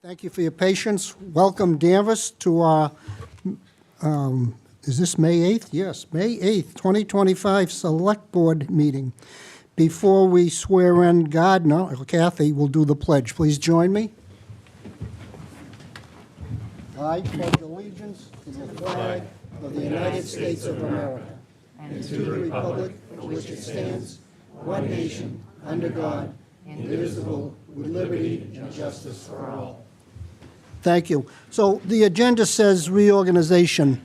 Thank you for your patience. Welcome, Danvers, to our, is this May 8th? Yes, May 8th, 2025 Select Board meeting. Before we swear in Gardner, Kathy will do the pledge. Please join me. I pledge allegiance to the flag of the United States of America and to the republic for which it stands, one nation, under God, indivisible, with liberty and justice for all. Thank you. So the agenda says reorganization,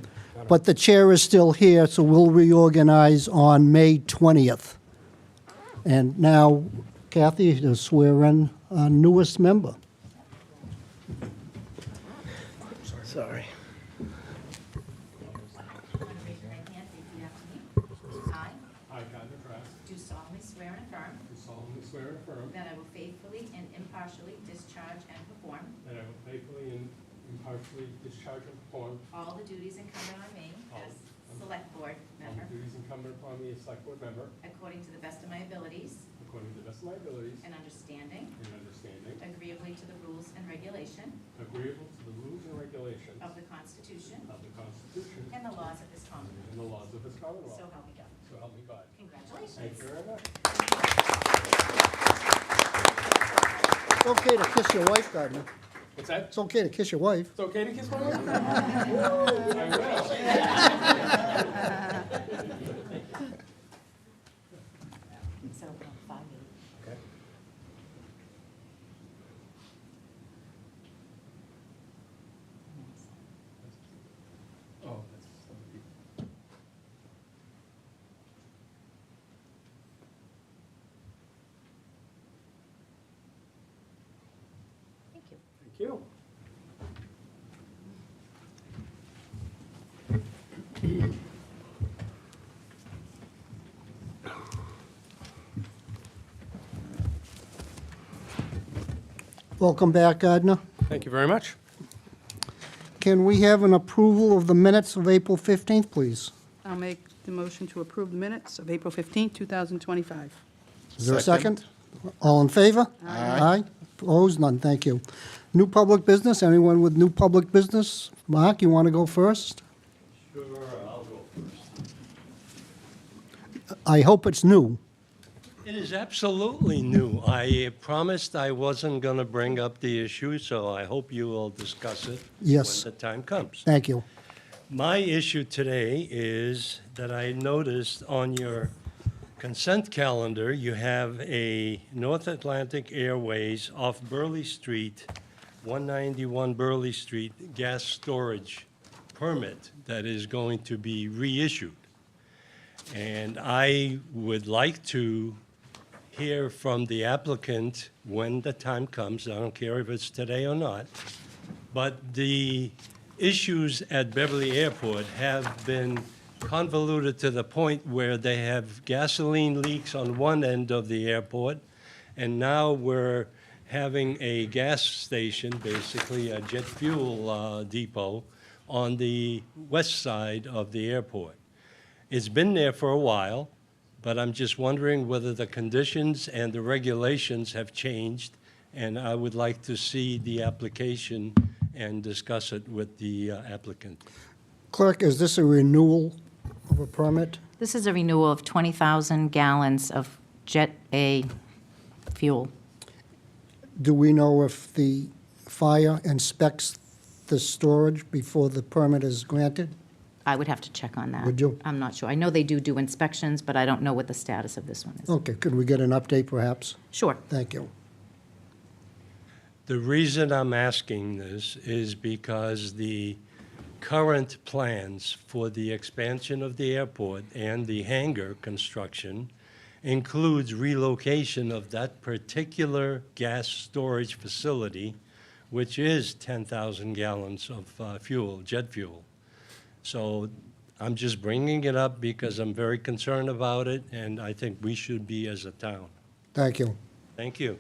but the chair is still here, so we'll reorganize on May 20th. And now, Kathy, to swear in our newest member. Sorry. Raise your right hand, repeat after me. I, Gardner Press, do solemnly swear and affirm do solemnly swear and affirm that I will faithfully and impartially discharge and perform that I will faithfully and impartially discharge and perform all the duties incumbent on me as Select Board all member, the duties incumbent upon me as Select Board member according to the best of my abilities according to the best of my abilities and understanding, and agreeably to the rules and regulation agreeable to the rules and regulations of the Constitution of the Constitution and the laws of this Commonwealth. and the laws of this Commonwealth. So help me God. So help me God. Congratulations. Thank you very much. It's okay to kiss your wife, Gardner. What's that? It's okay to kiss your wife. It's okay to kiss my wife? I will. So, 5 Okay. Oh, that's. Thank you. Thank you. Welcome back, Gardner. Thank you very much. Can we have an approval of the minutes of April 15th, please? I'll make the motion to approve the minutes of April 15, 2025. Is there a second? All in favor? Aye. Opposed? None, thank you. New public business, anyone with new public business? Mark, you want to go first? Sure, I'll go first. I hope it's new. It is absolutely new. I promised I wasn't going to bring up the issue, so I hope you will discuss it Yes. when the time comes. Thank you. My issue today is that I noticed on your consent calendar, you have a North Atlantic Airways off Burley Street, 191 Burley Street, gas storage permit that is going to be reissued. And I would like to hear from the applicant when the time comes. I don't care if it's today or not. But the issues at Beverly Airport have been convoluted to the point where they have gasoline leaks on one end of the airport, and now we're having a gas station, basically a jet fuel depot, on the west side of the airport. It's been there for a while, but I'm just wondering whether the conditions and the regulations have changed, and I would like to see the application and discuss it with the applicant. Clerk, is this a renewal of a permit? This is a renewal of 20,000 gallons of Jet A fuel. Do we know if the fire inspects the storage before the permit is granted? I would have to check on that. Would you? I'm not sure. I know they do inspections, but I don't know what the status of this one is. Okay, could we get an update perhaps? Sure. Thank you. The reason I'm asking this is because the current plans for the expansion of the airport and the hangar construction includes relocation of that particular gas storage facility, which is 10,000 gallons of fuel, jet fuel. So I'm just bringing it up because I'm very concerned about it, and I think we should be as a town. Thank you. Thank you.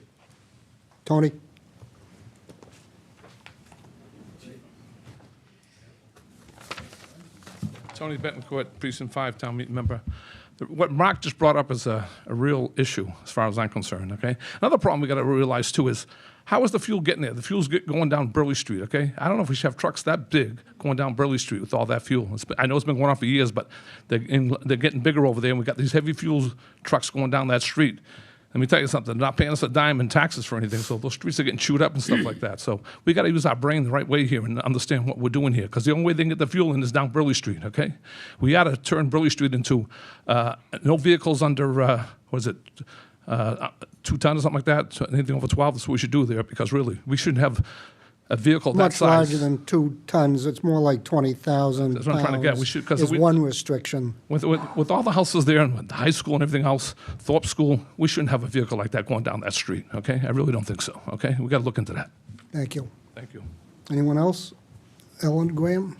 Tony? Tony Betancourt, Precinct 5, Town Meeting Member. What Mark just brought up is a real issue as far as I'm concerned, okay? Another problem we got to realize, too, is How is the fuel getting there? The fuel's going down Burley Street, okay? I don't know if we should have trucks that big going down Burley Street with all that fuel. I know it's been going on for years, but they're getting bigger over there, and we got these heavy fuel trucks going down that street. Let me tell you something, they're not paying us a dime in taxes for anything, so those streets are getting chewed up and stuff like that. So we got to use our brain the right way here and understand what we're doing here, because the only way they can get the fuel in is down Burley Street, okay? We got to turn Burley Street into no vehicles under, 2 tons or something like that, so anything over 12, that's what we should do there, because really, we shouldn't have a vehicle that Much size. larger than 2 tons, it's more like 20,000 That's what I'm trying to get. We should- 'cause is we- one restriction. With all the houses there and with the high school and everything else, Thorpe School, we shouldn't have a vehicle like that going down that street, okay? I really don't think so, okay? We got to look into that. Thank you. Thank you. Anyone else? Ellen Graham?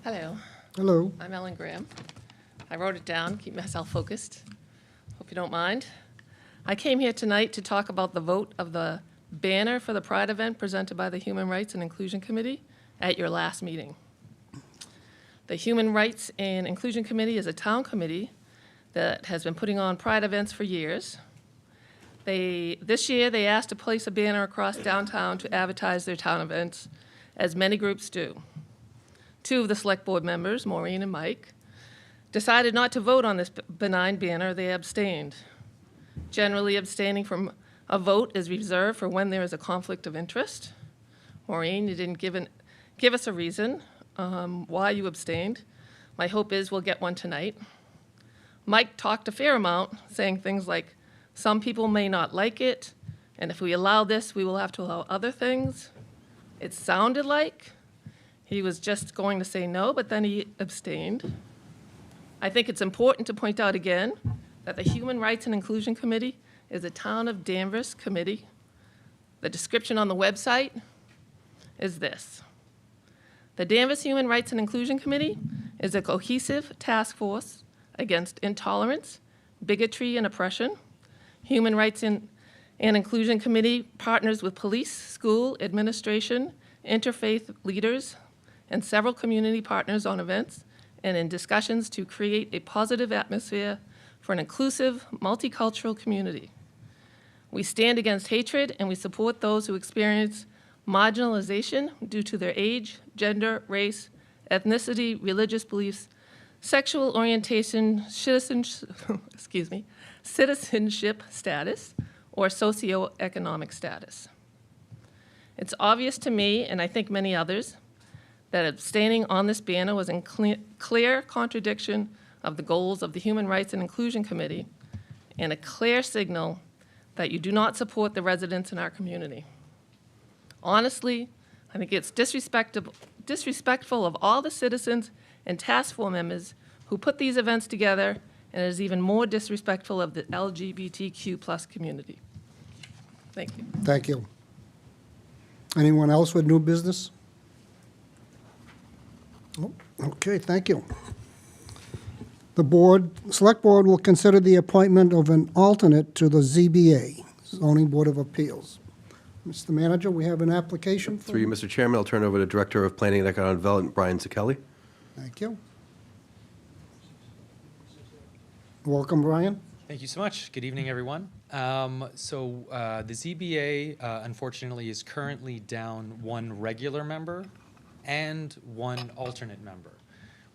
Hello, Hello. I'm Ellen Graham. I wrote it down, keep myself focused. Hope you don't mind. I came here tonight to talk about the vote of the banner for the Pride event presented by the Human Rights and Inclusion Committee at your last meeting. The Human Rights and Inclusion Committee is a town committee that has been putting on Pride events for years. This year, they asked to place a banner across downtown to advertise their town events, as many groups do. 2 of the select board members, Maureen and Mike, decided not to vote on this benign banner. They abstained. Generally, abstaining from a vote is reserved for when there is a conflict of interest. Maureen, you didn't give us a reason why you abstained. My hope is we'll get one tonight. Mike talked a fair amount, saying things like, some people may not like it, and if we allow this, we will have to allow other things. It sounded like he was just going to say no, but then he abstained. I think it's important to point out again that the Human Rights and Inclusion Committee is a Town of Danvers committee. The description on the website is this. The Danvers Human Rights and Inclusion Committee is a cohesive task force against intolerance, bigotry, and oppression. Human Rights and Inclusion Committee partners with police, school, administration, interfaith leaders, and several community partners on events and in discussions to create a positive atmosphere for an inclusive, multicultural community. We stand against hatred and we support those who experience marginalization due to their age, gender, race, ethnicity, religious beliefs, sexual orientation, citizenship status, or socioeconomic status. It's obvious to me, and I think many others, that abstaining on this banner was in clear contradiction of the goals of the Human Rights and Inclusion Committee and a clear signal that you do not support the residents in our community. Honestly, I think it's disrespectful of all the citizens and task force members who put these events together, and it is even more disrespectful of the LGBTQ+ community. Thank you. Thank you. Anyone else with new business? Oh, okay, thank you. The Select Board will consider the appointment of an alternate to the ZBA, Zoning Board of Appeals. Mr. Manager, we have an application for Through you, Mr. Chairman, I'll turn it over to Director of Planning and Economic Development, Brian Zakelli. Thank you. Welcome, Brian. Thank you so much. Good evening, everyone. The ZBA, unfortunately, is currently down 1 regular member and 1 alternate member.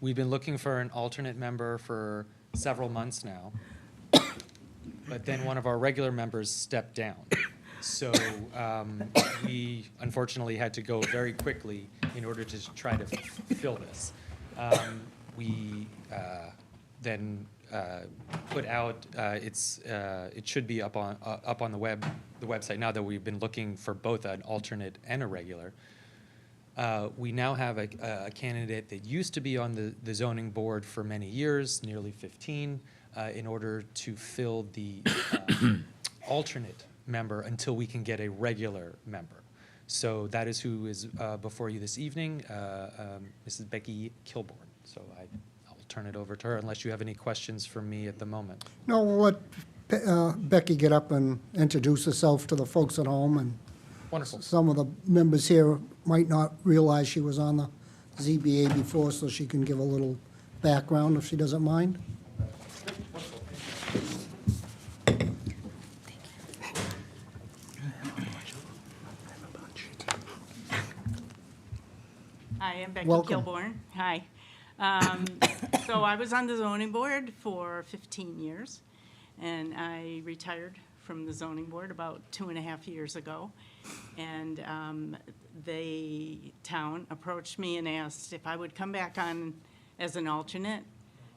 We've been looking for an alternate member for several months now, but then one of our regular members stepped down. So we unfortunately had to go very quickly in order to try to fill this. We then put out it should be up on the website now that we've been looking for both an alternate and a regular. We now have a candidate that used to be on the zoning board for many years, nearly 15, in order to fill the alternate member until we can get a regular member. So that is who is before you this evening, Mrs. Becky Kilborn. So I'll turn it over to her unless you have any questions for me at the moment. No, we'll let Becky get up and introduce herself to the folks at home, and Wonderful. some of the members here might not realize she was on the ZBA before, so she can give a little background, if she doesn't mind. Hi, I'm Becky Welcome. Kilborn. Hi. So I was on the zoning board for 15 years, and I retired from the zoning board about 2.5 years ago. And the town approached me and asked if I would come back on as an alternate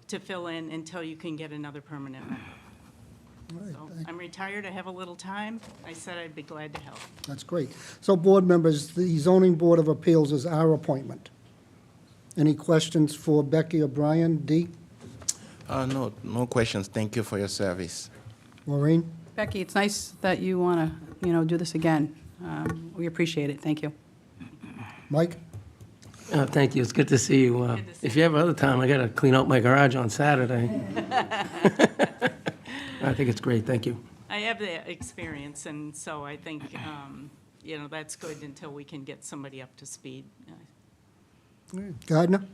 to fill in until you can get another permanent member. So I'm retired, I have a little time. I said I'd be glad to help. That's great. So, board members, the zoning board of appeals is our appointment. Any questions for Becky or Brian? Dee? No questions. Thank you for your service. Maureen? Becky, it's nice that you want to, do this again. We appreciate it. Thank you. Mike? Thank you. It's good to see you. Good to see If you have other time, I got to clean out my garage on Saturday. I think it's great. Thank you. I have the experience, and so I think, that's good until we can get somebody up to speed. Gardner?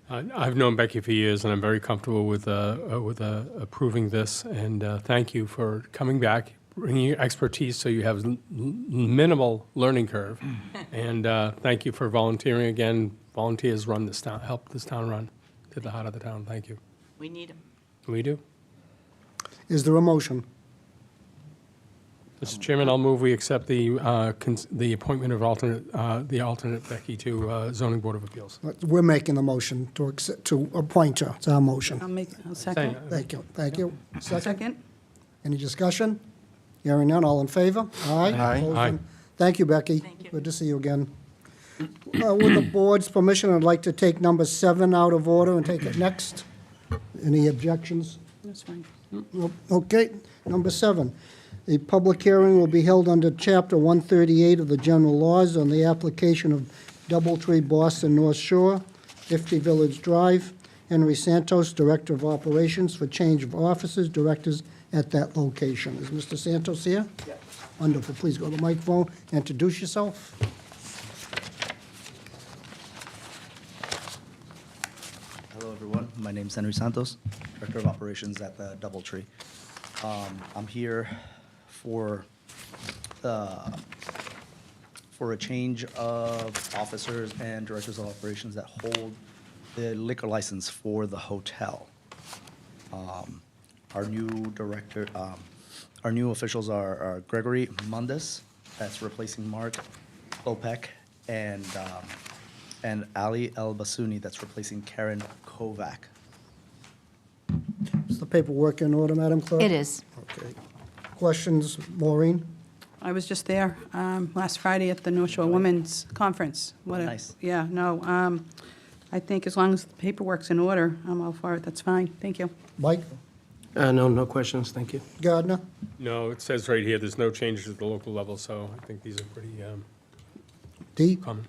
I've known Becky for years, and I'm very comfortable with approving this. And thank you for coming back, bringing your expertise so you have minimal learning curve. And thank you for volunteering again. Volunteers run this town, help this town run to the heart of the town. Thank you. We need them. We do. Is there a motion? Mr. Chairman, I'll move we accept the appointment of the alternate Becky to Zoning Board of Appeals. We're making the motion to appoint her. It's our motion. I'll second. Thank you. Thank you. Second? Any discussion? Hearing none, all in favor? Aye. Aye. Opposed? Aye. Thank you, Becky. Thank you. Good to see you again. With the board's permission, I'd like to take number 7 out of order and take it next. Any objections? That's fine. Nope. Okay, number 7. A public hearing will be held under Chapter 138 of the General Laws on the application of DoubleTree Boston North Shore, 50 Village Drive. Henry Santos, Director of Operations, for change of officers, directors at that location. Is Mr. Santos here? Yes. Wonderful. Please go to the microphone, introduce yourself. Hello, everyone. My name is Henry Santos, Director of Operations at the DoubleTree. I'm here for a change of officers and directors of operations that hold the liquor license for the hotel. Our new director, our new officials are Gregory Mundis, that's replacing Mark Opek, and Ali El Basuni, that's replacing Karen Kovac. Is the paperwork in order, Madam Clerk? It is. Okay. Questions, Maureen? I was just there last Friday at the North Shore Women's Conference. Nice. Yeah, no, I think as long as the paperwork's in order, I'm all for it. That's fine. Thank you. Mike? No questions. Thank you. Gardner? No, it says right here, there's no changes at the local level, so I think these are pretty Dee? common.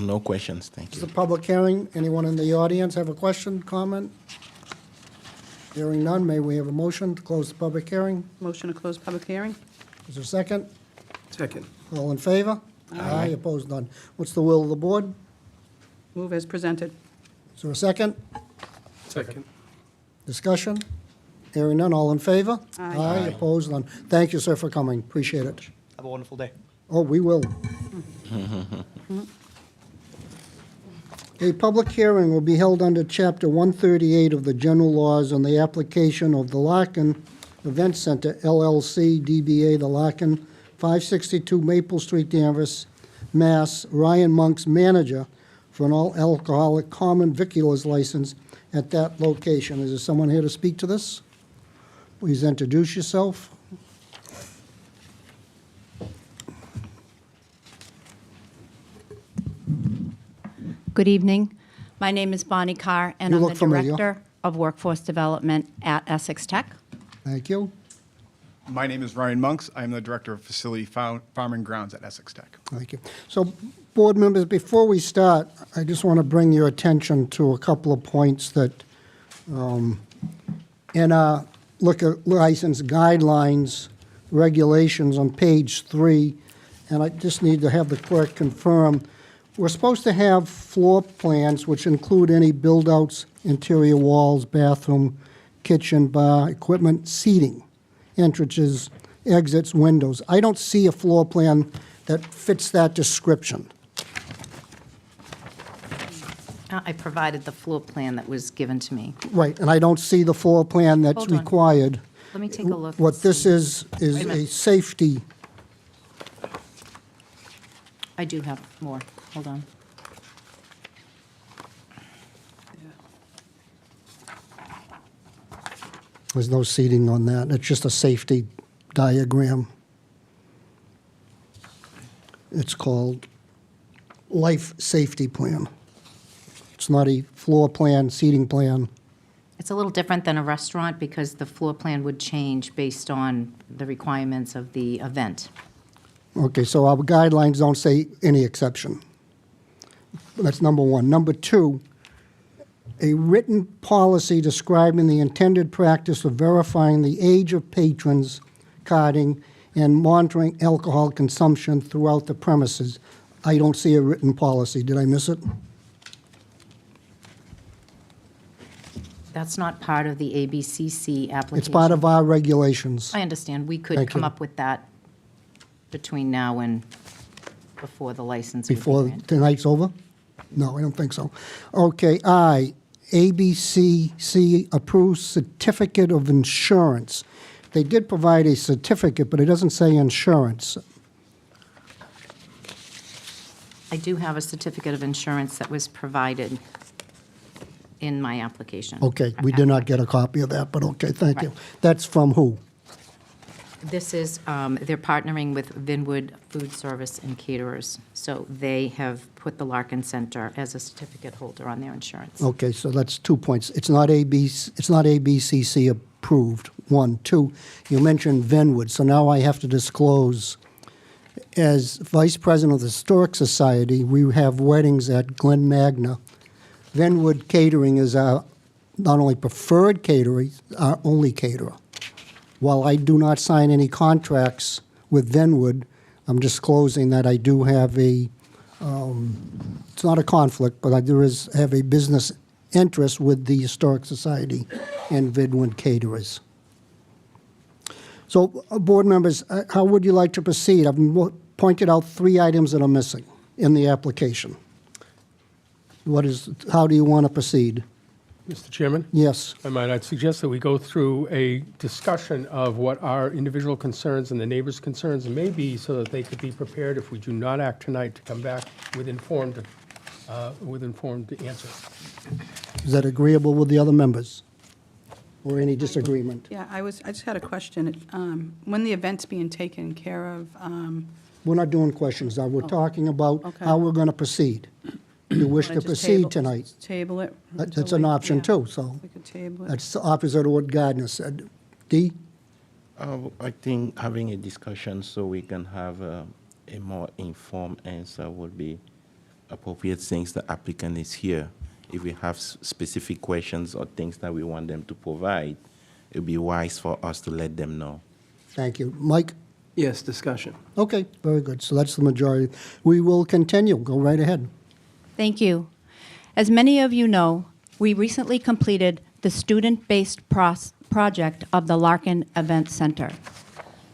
No questions. Thank Is you. the public hearing? Anyone in the audience have a question, comment? Hearing none, may we have a motion to close the public hearing? Motion to close public hearing? Is there a second? Second. All in favor? Aye. Opposed, none. What's the will of the board? Move as presented. Is there a second? Second. Discussion? Hearing none, all in favor? Aye. Opposed, none. Thank you, sir, for coming. Appreciate it. Have a wonderful day. Oh, we will. A public hearing will be held under Chapter 138 of the General Laws on the application of the Larkin Event Center LLC, DBA The Larkin, 562 Maple Street, Danvers, Mass. Ryan Monk's manager for an all-alcoholic common viculars license at that location. Is there someone here to speak to this? Please introduce yourself. Good evening. My name is Bonnie Carr, and You I'm look the familiar. Director of Workforce Development at Essex Tech. Thank you. My name is Ryan Monks. I am the Director of Facility Farming Grounds at Essex Tech. Thank you. So, board members, before we start, I just want to bring your attention to a couple of points that in our liquor license guidelines, regulations on page 3, and I just need to have the clerk confirm, we're supposed to have floor plans which include any build-outs, interior walls, bathroom, kitchen, bar, equipment, seating, entrances, exits, windows. I don't see a floor plan that fits that description. I provided the floor plan that was given to me. Right, and I don't see the floor plan that's Hold on. required. Let me take a look. What and this see. is Wait a a minute. safety. I do have more. Hold on. There's no seating on that. It's just a safety diagram. It's called Life Safety Plan. It's not a floor plan, seating plan. It's a little different than a restaurant because the floor plan would change based on the requirements of the event. Okay, so our guidelines don't say any exception. That's number one. Number two, a written policy describing the intended practice of verifying the age of patrons, carding, and monitoring alcohol consumption throughout the premises. I don't see a written policy. Did I miss it? That's not part of the ABCC application. It's part of our regulations. I understand. We could Thank come you. up with that between now and before the license would be Before granted. tonight's over? No, I don't think so. Okay, I, ABCC approves certificate of insurance. They did provide a certificate, but it doesn't say insurance. I do have a certificate of insurance that was provided in my application. Okay, we did not get a copy of that, but okay, thank you. Right. That's from who? This is, they're partnering with Vinwood Food Service and Caterers, so they have put the Larkin Center as a certificate holder on their insurance. Okay, so that's 2 points. It's not ABCC approved, one. Two, you mentioned Vinwood, so now I have to disclose, as Vice President of the Historic Society, we have weddings at Glen Magna. Vinwood Catering is our not only preferred caterer, our only caterer. While I do not sign any contracts with Vinwood, I'm disclosing that I do have a, it's not a conflict, but I have a business interest with the Historic Society and Vinwood Caterers. So, board members, how would you like to proceed? I've pointed out 3 items that are missing in the application. How do you want to proceed? Mr. Chairman? Yes. I'd suggest that we go through a discussion of what our individual concerns and the neighbors' concerns may be so that they could be prepared if we do not act tonight to come back with informed answers. Is that agreeable with the other members? Or any disagreement? Yeah, I just had a question. When the event's being taken care of, We're not doing questions now. We're talking about Okay. how we're going to proceed. You wish wanna to just proceed tonight. Table it? That's until an we- option yeah, too, so We could table it. that's the opposite of what Gardner said. Dee? I think having a discussion so we can have a more informed answer would be appropriate since the applicant is here. If we have specific questions or things that we want them to provide, it would be wise for us to let them know. Thank you. Mike? Yes, discussion. Okay, very good. So that's the majority. We will continue. Go right ahead. Thank you. As many of you know, we recently completed the student-based project of the Larkin Event Center.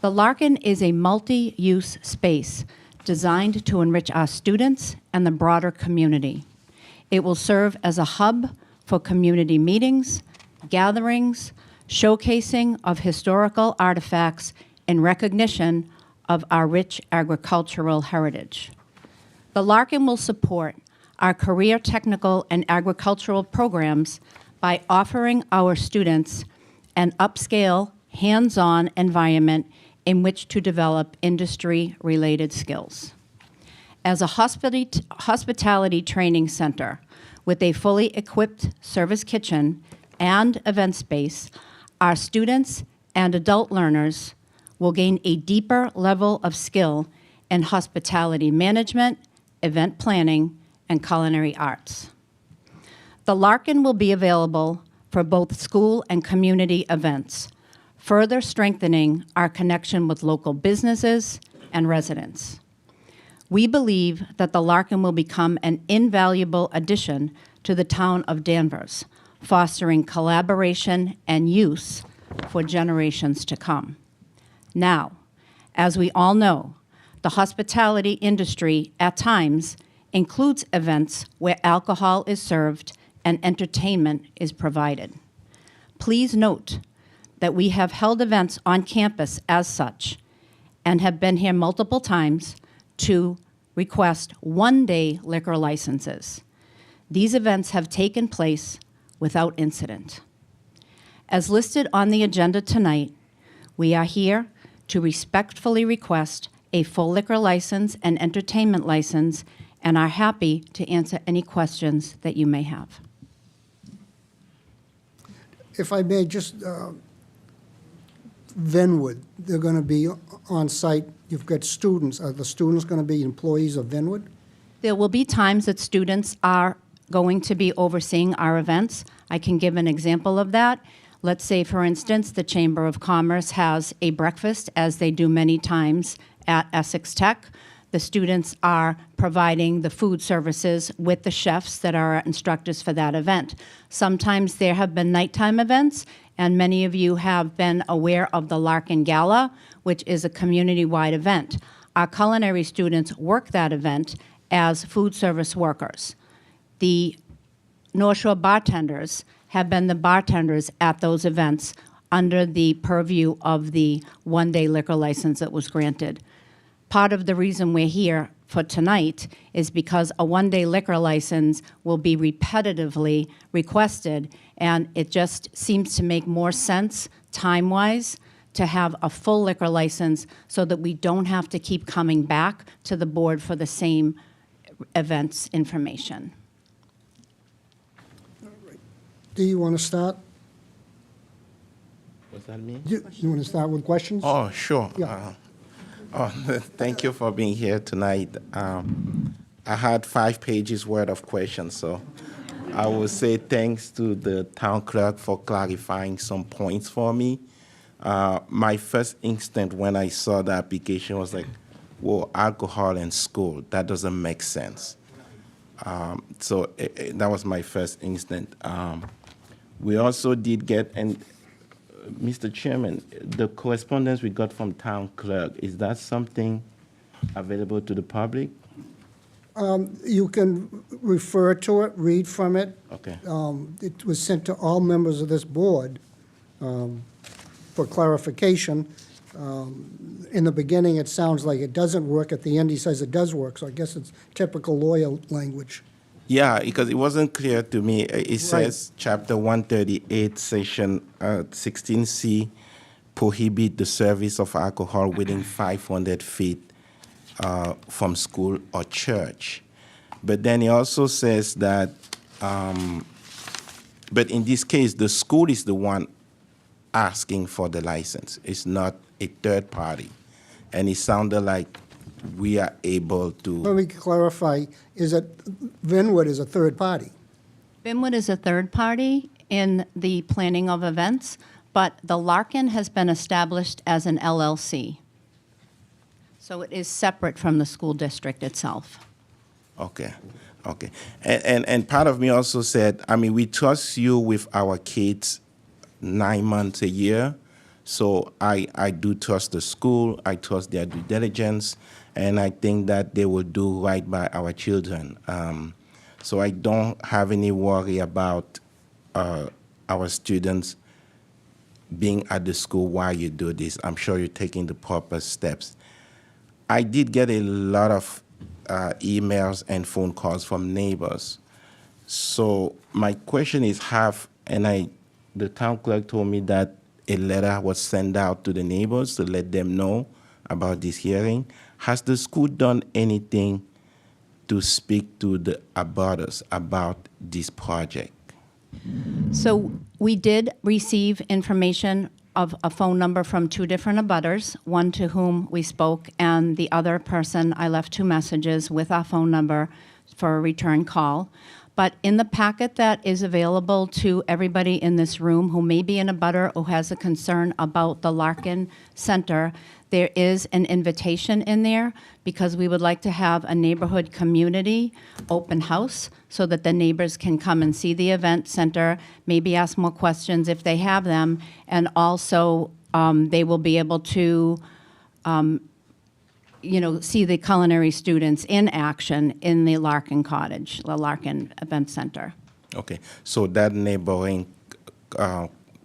The Larkin is a multi-use space designed to enrich our students and the broader community. It will serve as a hub for community meetings, gatherings, showcasing of historical artifacts, and recognition of our rich agricultural heritage. The Larkin will support our career technical and agricultural programs by offering our students an upscale, hands-on environment in which to develop industry-related skills. As a hospitality training center with a fully equipped service kitchen and event space, our students and adult learners will gain a deeper level of skill in hospitality management, event planning, and culinary arts. The Larkin will be available for both school and community events, further strengthening our connection with local businesses and residents. We believe that the Larkin will become an invaluable addition to the town of Danvers, fostering collaboration and use for generations to come. Now, as we all know, the hospitality industry at times includes events where alcohol is served and entertainment is provided. Please note that we have held events on campus as such and have been here multiple times to request one-day liquor licenses. These events have taken place without incident. As listed on the agenda tonight, we are here to respectfully request a full liquor license and entertainment license and are happy to answer any questions that you may have. If I may, just Venwood, they're going to be on site. You've got students. Are the students going to be employees of Venwood? There will be times that students are going to be overseeing our events. I can give an example of that. Let's say, for instance, the Chamber of Commerce has a breakfast, as they do many times at Essex Tech. The students are providing the food services with the chefs that are instructors for that event. Sometimes there have been nighttime events, and many of you have been aware of the Larkin Gala, which is a community-wide event. Our culinary students work that event as food service workers. The North Shore bartenders have been the bartenders at those events under the purview of the one-day liquor license that was granted. Part of the reason we're here for tonight is because a one-day liquor license will be repetitively requested, and it just seems to make more sense time-wise to have a full liquor license so that we don't have to keep coming back to the board for the same events information. Do you want to start? What's that mean? You want to start with questions? Oh, sure. Yeah. Thank you for being here tonight. I had 5 pages worth of questions, so I will say thanks to the town clerk for clarifying some points for me. My first instinct when I saw the application was like, whoa, alcohol in school, that doesn't make sense. So that was my first instinct. We also did get, and Mr. Chairman, the correspondence we got from town clerk, is that something available to the public? You can refer to it, read from it. Okay. It was sent to all members of this board for clarification. In the beginning, it sounds like it doesn't work. At the end, he says it does work, so I guess it's typical lawyer language. Yeah, because it wasn't clear to me. It says Chapter 138, Section 16C, prohibit the service of alcohol within 500 feet from school or church. But then it also says that, but in this case, the school is the one asking for the license. It's not a third party. And it sounded like we are able to. Let me clarify, is that Venwood is a third party? Venwood is a third party in the planning of events, but the Larkin has been established as an LLC. So it is separate from the school district itself. Okay, okay. And part of me also said, I mean, we trust you with our kids 9 months a year. So I do trust the school, I trust their due diligence, and I think that they will do right by our children. So I don't have any worry about our students being at the school while you do this. I'm sure you're taking the proper steps. I did get a lot of emails and phone calls from neighbors. So my question is, the town clerk told me that a letter was sent out to the neighbors to let them know about this hearing. Has the school done anything to speak to the abutters about this project? So we did receive information of a phone number from 2 different abutters, one to whom we spoke, and the other person I left 2 messages with our phone number for a return call. But in the packet that is available to everybody in this room who may be in a butter or has a concern about the Larkin Center, there is an invitation in there because we would like to have a neighborhood community open house so that the neighbors can come and see the event center, maybe ask more questions if they have them, and also they will be able to see the culinary students in action in the Larkin Cottage, the Larkin Event Center. Okay, so that neighboring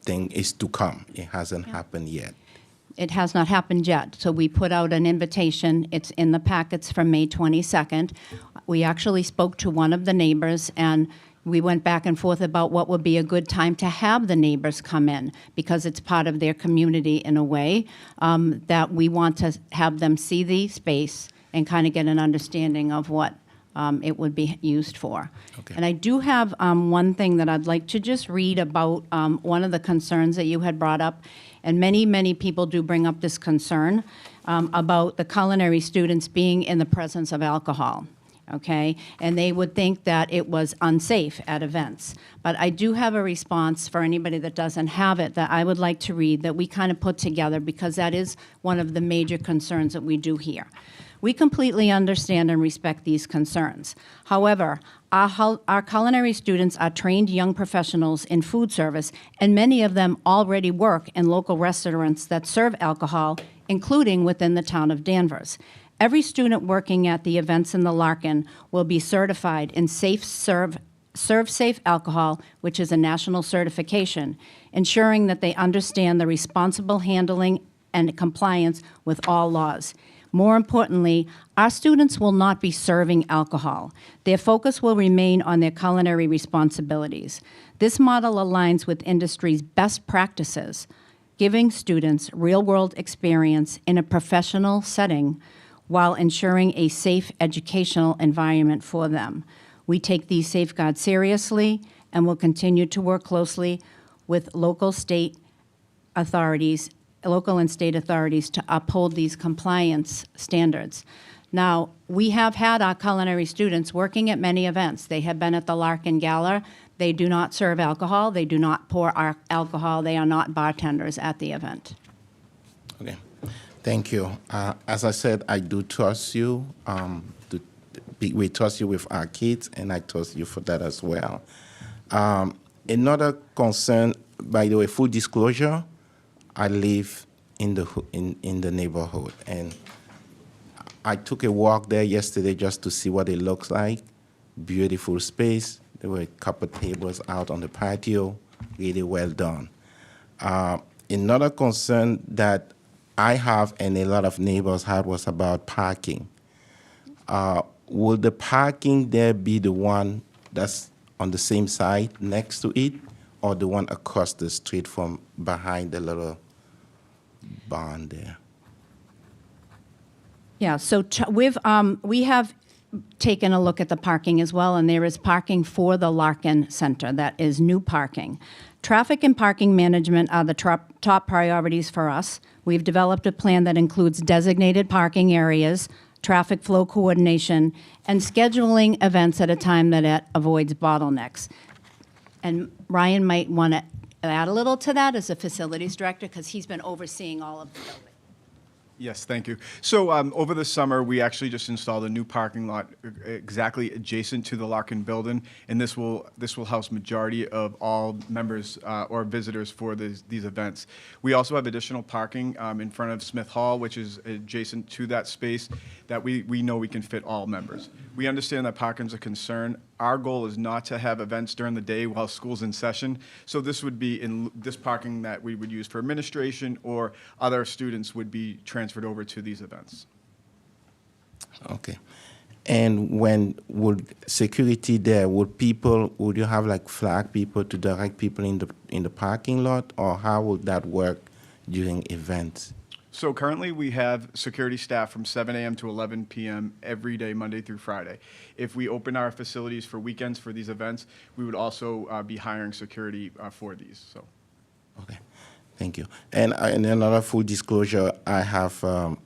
thing is to come. It hasn't happened yet. It has not happened yet, so we put out an invitation. It's in the packets from May 22nd. We actually spoke to one of the neighbors, and we went back and forth about what would be a good time to have the neighbors come in, because it's part of their community in a way, that we want to have them see the space and kind of get an understanding of what it would be used for. Okay. And I do have one thing that I'd like to just read about one of the concerns that you had brought up, and many, many people do bring up this concern about the culinary students being in the presence of alcohol. Okay, and they would think that it was unsafe at events. But I do have a response for anybody that doesn't have it that I would like to read, that we kind of put together, because that is one of the major concerns that we do hear. We completely understand and respect these concerns. However, our culinary students are trained young professionals in food service, and many of them already work in local restaurants that serve alcohol, including within the town of Danvers. Every student working at the events in the Larkin will be certified in Serve Safe Alcohol, which is a national certification, ensuring that they understand the responsible handling and compliance with all laws. More importantly, our students will not be serving alcohol. Their focus will remain on their culinary responsibilities. This model aligns with industry's best practices, giving students real-world experience in a professional setting while ensuring a safe educational environment for them. We take these safeguards seriously and will continue to work closely with local and state authorities to uphold these compliance standards. Now, we have had our culinary students working at many events. They have been at the Larkin Gala. They do not serve alcohol. They do not pour our alcohol. They are not bartenders at the event. Okay, thank you. As I said, I do trust you. We trust you with our kids, and I trust you for that as well. Another concern, by the way, full disclosure, I live in the neighborhood, and I took a walk there yesterday just to see what it looks like. Beautiful space. There were a couple tables out on the patio, really well done. Another concern that I have and a lot of neighbors had was about parking. Will the parking there be the one that's on the same side next to it, or the one across the street from behind the little barn there? Yeah, so we have taken a look at the parking as well, and there is parking for the Larkin Center. That is new parking. Traffic and parking management are the top priorities for us. We've developed a plan that includes designated parking areas, traffic flow coordination, and scheduling events at a time that avoids bottlenecks. And Ryan might want to add a little to that as a facilities director, because he's been overseeing all of the building. Yes, thank you. So over the summer, we actually just installed a new parking lot exactly adjacent to the Larkin building, and this will house majority of all members or visitors for these events. We also have additional parking in front of Smith Hall, which is adjacent to that space, that we know we can fit all members. We understand that parking's a concern. Our goal is not to have events during the day while school's in session, so this would be in this parking that we would use for administration, or other students would be transferred over to these events. Okay. And when would security there, would you have like flag people to direct people in the parking lot, or how would that work during events? So currently we have security staff from 7 a.m. to 11 p.m. every day, Monday through Friday. If we open our facilities for weekends for these events, we would also be hiring security for these. So. Okay, thank you. And another full disclosure, I have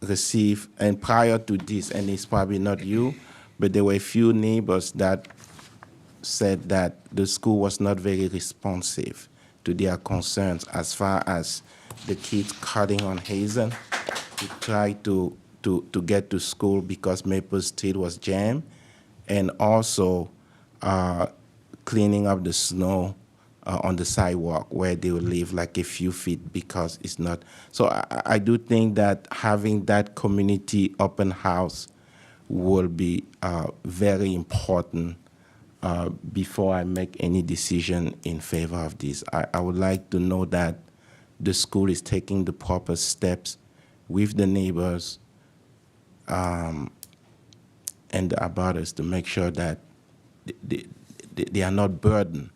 received, and prior to this, and it's probably not you, but there were a few neighbors that said that the school was not very responsive to their concerns as far as the kids cutting on Hazen to try to get to school because Maple Street was jammed, and also cleaning up the snow on the sidewalk where they will live like a few feet because it's not. So I do think that having that community open house will be very important before I make any decision in favor of this. I would like to know that the school is taking the proper steps with the neighbors and the abutters to make sure that they are not burdened.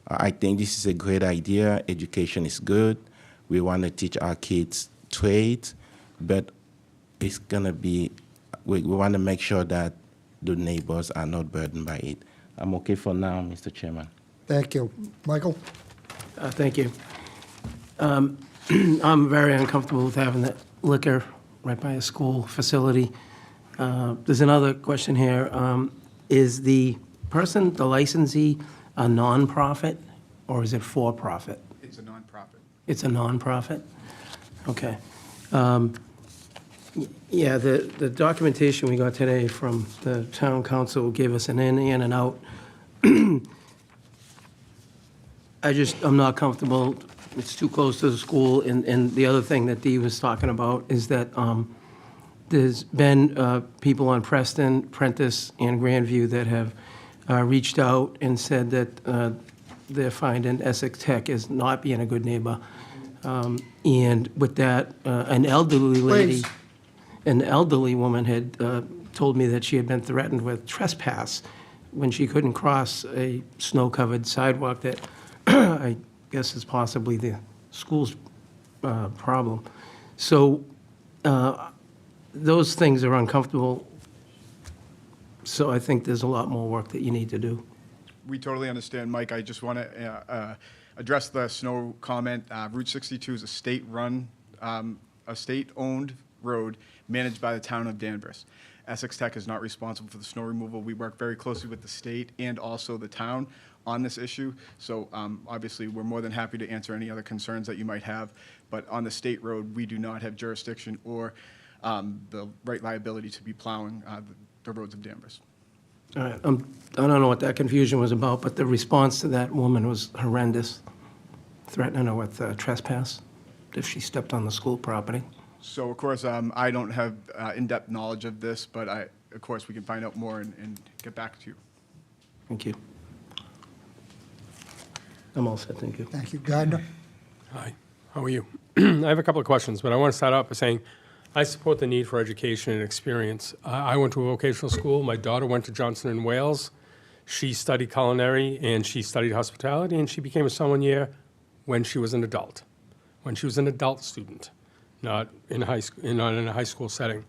I think this is a great idea. Education is good. We want to teach our kids trades, but it's going to be, we want to make sure that the neighbors are not burdened by it. I'm okay for now, Mr. Chairman. Thank you. Michael? Thank you. I'm very uncomfortable with having that liquor right by a school facility. There's another question here. Is the person, the licensee, a nonprofit or is it for-profit? It's a nonprofit. It's a nonprofit? Okay. Yeah, the documentation we got today from the town council gave us an in and out. I'm not comfortable. It's too close to the school. And the other thing that Dee was talking about is that there's been people on Preston, Prentice, and Grandview that have reached out and said that they're finding Essex Tech as not being a good neighbor. And with that, an elderly lady, Please. an elderly woman had told me that she had been threatened with trespass when she couldn't cross a snow-covered sidewalk that I guess is possibly the school's problem. So those things are uncomfortable. So I think there's a lot more work that you need to do. We totally understand, Mike. I just want to address the snow comment. Route 62 is a state-run, a state-owned road managed by the town of Danvers. Essex Tech is not responsible for the snow removal. We work very closely with the state and also the town on this issue. So obviously, we're more than happy to answer any other concerns that you might have. But on the state road, we do not have jurisdiction or the right liability to be plowing the roads of Danvers. All right, I don't know what that confusion was about, but the response to that woman was horrendous, threatening her with trespass if she stepped on the school property. So, of course, I don't have in-depth knowledge of this, but of course, we can find out more and get back to you. Thank you. I'm all set, thank you. Thank you. Gardner? Hi, how are you? I have a couple of questions, but I want to start out by saying I support the need for education and experience. I went to a vocational school. My daughter went to Johnson & Wales. She studied culinary and she studied hospitality, and she became a sommelier when she was an adult, when she was an adult student, not in high school, not in a high school setting.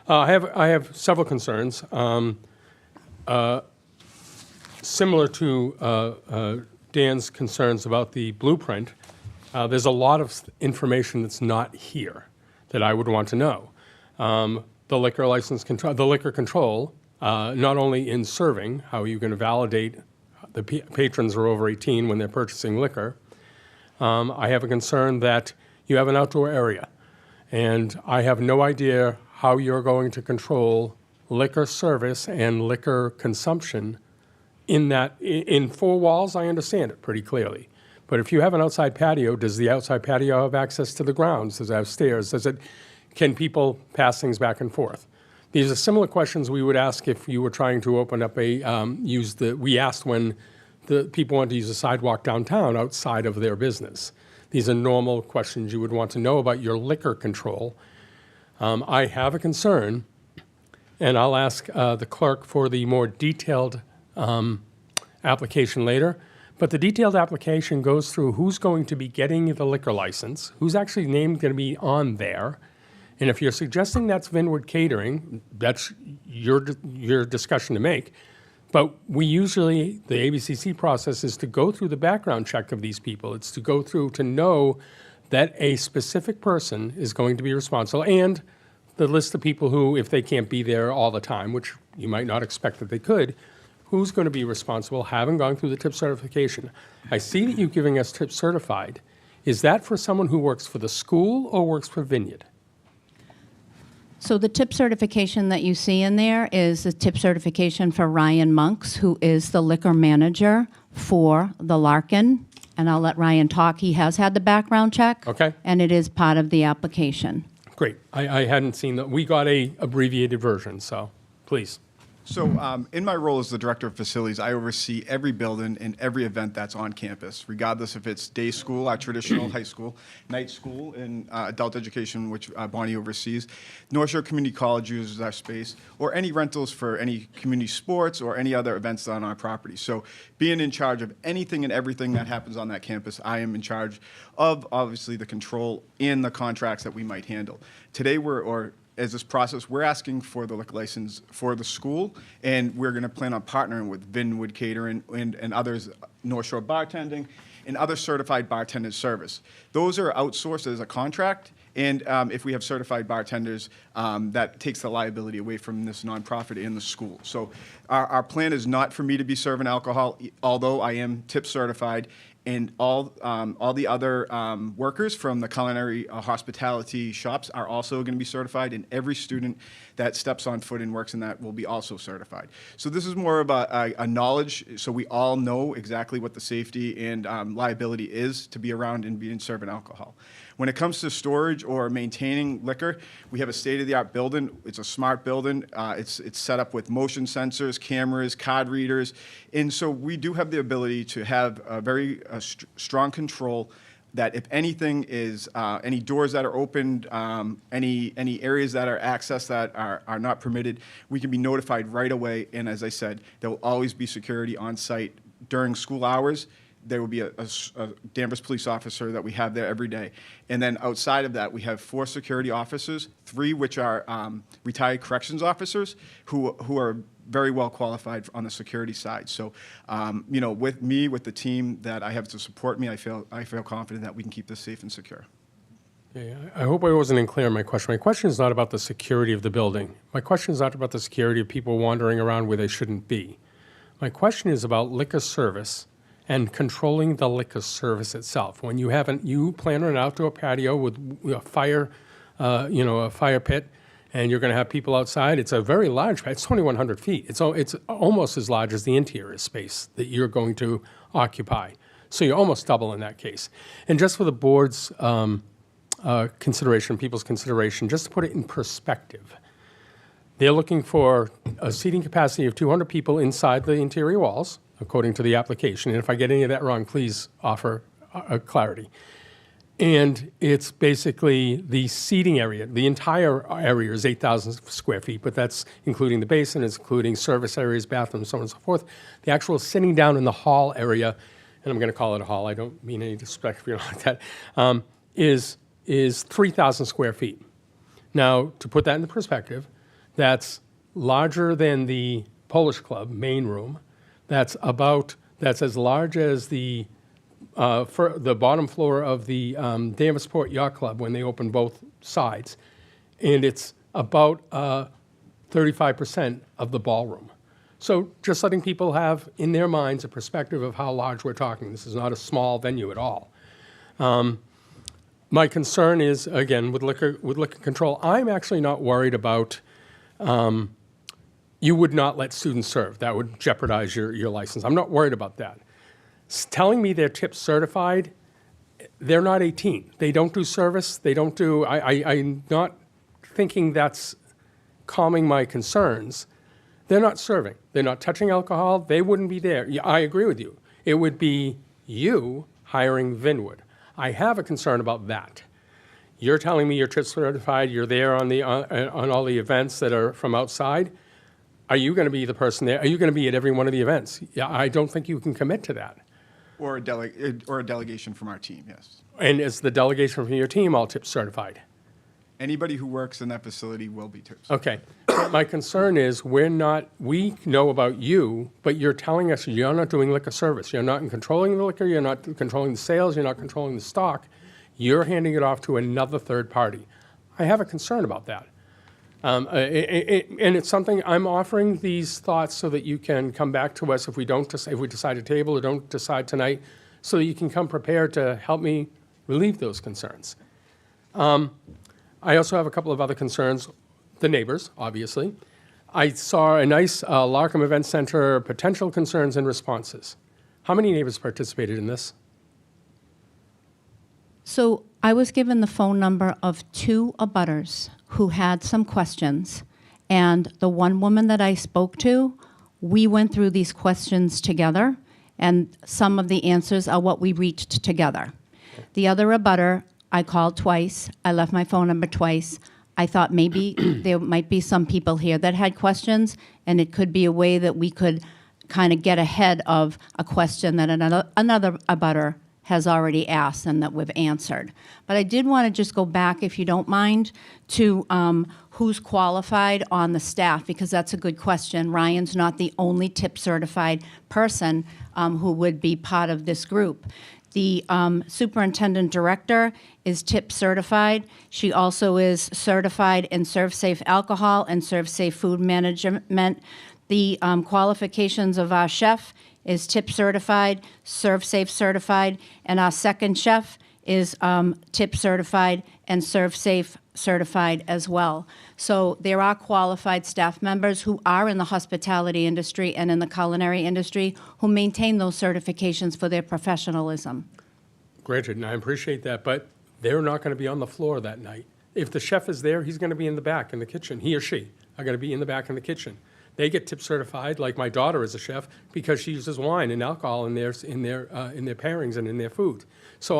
I have several concerns. Similar to Dan's concerns about the blueprint, there's a lot of information that's not here that I would want to know. The liquor license control, the liquor control, not only in serving, how are you going to validate the patrons are over 18 when they're purchasing liquor. I have a concern that you have an outdoor area, and I have no idea how you're going to control liquor service and liquor consumption in four walls. I understand it pretty clearly. But if you have an outside patio, does the outside patio have access to the grounds? Does it have stairs? Can people pass things back and forth? These are similar questions we would ask if you were trying to open up we asked when the people wanted to use a sidewalk downtown outside of their business. These are normal questions you would want to know about your liquor control. I have a concern, and I'll ask the clerk for the more detailed application later. But the detailed application goes through who's going to be getting the liquor license, who's actually named going to be on there. And if you're suggesting that's Vinwood Catering, that's your discussion to make. But we usually, the ABCC process is to go through the background check of these people. It's to go through to know that a specific person is going to be responsible, and the list of people who, if they can't be there all the time, which you might not expect that they could, who's going to be responsible, having gone through the tip certification? I see that you're giving us tip certified. Is that for someone who works for the school or works for Vineyard? So the tip certification that you see in there is the tip certification for Ryan Monks, who is the liquor manager for the Larkin. And I'll let Ryan talk. He has had the background check. Okay. And it is part of the application. Great. I hadn't seen that. We got a abbreviated version, so please. So in my role as the director of facilities, I oversee every building and every event that's on campus, regardless if it's day school, our traditional high school, night school, and adult education, which Bonnie oversees. North Shore Community College uses our space, or any rentals for any community sports or any other events on our property. So being in charge of anything and everything that happens on that campus, I am in charge of, obviously, the control in the contracts that we might handle. Today, as this process, we're asking for the liquor license for the school, and we're going to plan on partnering with Vinwood Catering and others, North Shore Bartending, and other certified bartender service. Those are outsourced as a contract, and if we have certified bartenders, that takes the liability away from this nonprofit and the school. So our plan is not for me to be serving alcohol, although I am tip certified. And all the other workers from the culinary hospitality shops are also going to be certified, and every student that steps on foot and works in that will be also certified. So this is more of a knowledge, so we all know exactly what the safety and liability is to be around and being serving alcohol. When it comes to storage or maintaining liquor, we have a state-of-the-art building. It's a smart building. It's set up with motion sensors, cameras, card readers, and so we do have the ability to have a very strong control that if anything is, any doors that are opened, any areas that are accessed that are not permitted, we can be notified right away. And as I said, there will always be security on site during school hours. There will be a Danvers police officer that we have there every day. And then outside of that, we have 4 security officers, 3 which are retired corrections officers who are very well qualified on the security side. So, with me, with the team that I have to support me, I feel confident that we can keep this safe and secure. Yeah, I hope I wasn't clear in my question. My question is not about the security of the building. My question is not about the security of people wandering around where they shouldn't be. My question is about liquor service and controlling the liquor service itself. When you plan on an outdoor patio with a fire, a fire pit, and you're going to have people outside, it's a very large patio. It's 2,100 feet. It's almost as large as the interior space that you're going to occupy. So you're almost double in that case. And just for the board's consideration, people's consideration, just to put it in perspective, they're looking for a seating capacity of 200 people inside the interior walls, according to the application. And if I get any of that wrong, please offer clarity. And it's basically the seating area. The entire area is 8,000 square feet, but that's including the basin, it's including service areas, bathrooms, so on and so forth. The actual sitting down in the hall area, and I'm going to call it a hall, I don't mean any disrespect if you're not like that, is 3,000 square feet. Now, to put that into perspective, that's larger than the Polish Club main room. That's as large as the bottom floor of the Danvers Port Yacht Club when they open both sides. And it's about 35% of the ballroom. So just letting people have in their minds a perspective of how large we're talking. This is not a small venue at all. My concern is, again, with liquor control, I'm actually not worried about you would not let students serve. That would jeopardize your license. I'm not worried about that. Telling me they're tip certified, they're not 18. They don't do service. They don't do, I'm not thinking that's calming my concerns. They're not serving. They're not touching alcohol. They wouldn't be there. Yeah, I agree with you. It would be you hiring Vinwood. I have a concern about that. You're telling me you're tip certified, you're there on all the events that are from outside. Are you going to be the person there? Are you going to be at every one of the events? Yeah, I don't think you can commit to that. Or a delegation from our team, yes. And is the delegation from your team all tip certified? Anybody who works in that facility will be tip certified. Okay. My concern is we know about you, but you're telling us you're not doing liquor service. You're not controlling the liquor. You're not controlling the sales. You're not controlling the stock. You're handing it off to another third party. I have a concern about that. And it's something, I'm offering these thoughts so that you can come back to us if we decide to table or don't decide tonight, so that you can come prepared to help me relieve those concerns. I also have a couple of other concerns. The neighbors, obviously. I saw a nice Larkin Event Center potential concerns and responses. How many neighbors participated in this? So I was given the phone number of 2 abutters who had some questions, and the one woman that I spoke to, we went through these questions together, and some of the answers are what we reached together. The other abutter, I called twice. I left my phone number twice. I thought maybe there might be some people here that had questions, and it could be a way that we could kind of get ahead of a question that another abutter has already asked and that we've answered. But I did want to just go back, if you don't mind, to who's qualified on the staff, because that's a good question. Ryan's not the only tip certified person who would be part of this group. The superintendent director is tip certified. She also is certified in Serve Safe Alcohol and Serve Safe Food Management. The qualifications of our chef is tip certified, Serve Safe certified, and our second chef is tip certified and Serve Safe certified as well. So there are qualified staff members who are in the hospitality industry and in the culinary industry who maintain those certifications for their professionalism. Granted, and I appreciate that, but they're not going to be on the floor that night. If the chef is there, he's going to be in the back in the kitchen. He or she are going to be in the back in the kitchen. They get tip certified, like my daughter is a chef, because she uses wine and alcohol in their pairings and in their food. So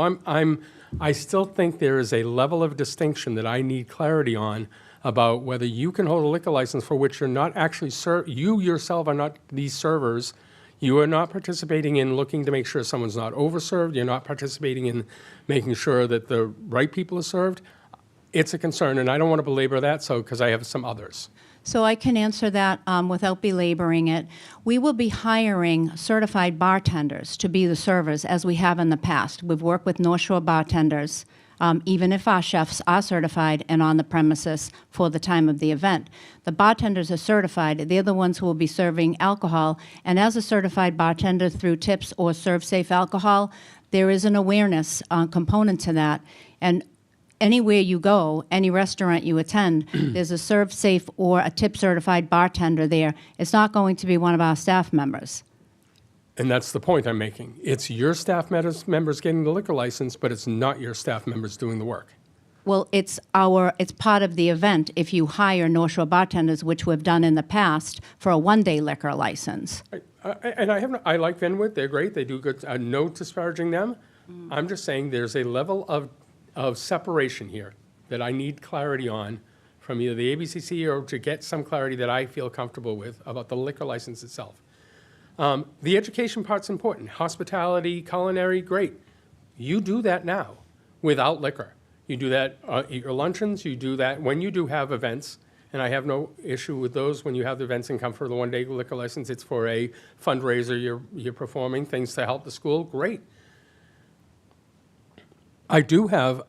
I still think there is a level of distinction that I need clarity on about whether you can hold a liquor license for which you're not actually you yourself are not these servers. You are not participating in looking to make sure someone's not overserved. You're not participating in making sure that the right people are served. It's a concern, and I don't want to belabor that, because I have some others. So I can answer that without belaboring it. We will be hiring certified bartenders to be the servers, as we have in the past. We've worked with North Shore bartenders, even if our chefs are certified and on the premises for the time of the event. The bartenders are certified. They're the ones who will be serving alcohol. And as a certified bartender through tips or Serve Safe Alcohol, there is an awareness component to that. And anywhere you go, any restaurant you attend, there's a Serve Safe or a tip certified bartender there. It's not going to be one of our staff members. And that's the point I'm making. It's your staff members getting the liquor license, but it's not your staff members doing the work. Well, it's part of the event if you hire North Shore bartenders, which we've done in the past, for a one-day liquor license. I like Vinwood. They're great. They do good. No disparaging them. I'm just saying there's a level of separation here that I need clarity on from either the ABCC or to get some clarity that I feel comfortable with about the liquor license itself. The education part's important. Hospitality, culinary, great. You do that now without liquor. You do that at your luncheons. You do that when you do have events, and I have no issue with those when you have the events and come for the one-day liquor license. It's for a fundraiser. You're performing things to help the school. Great. I do have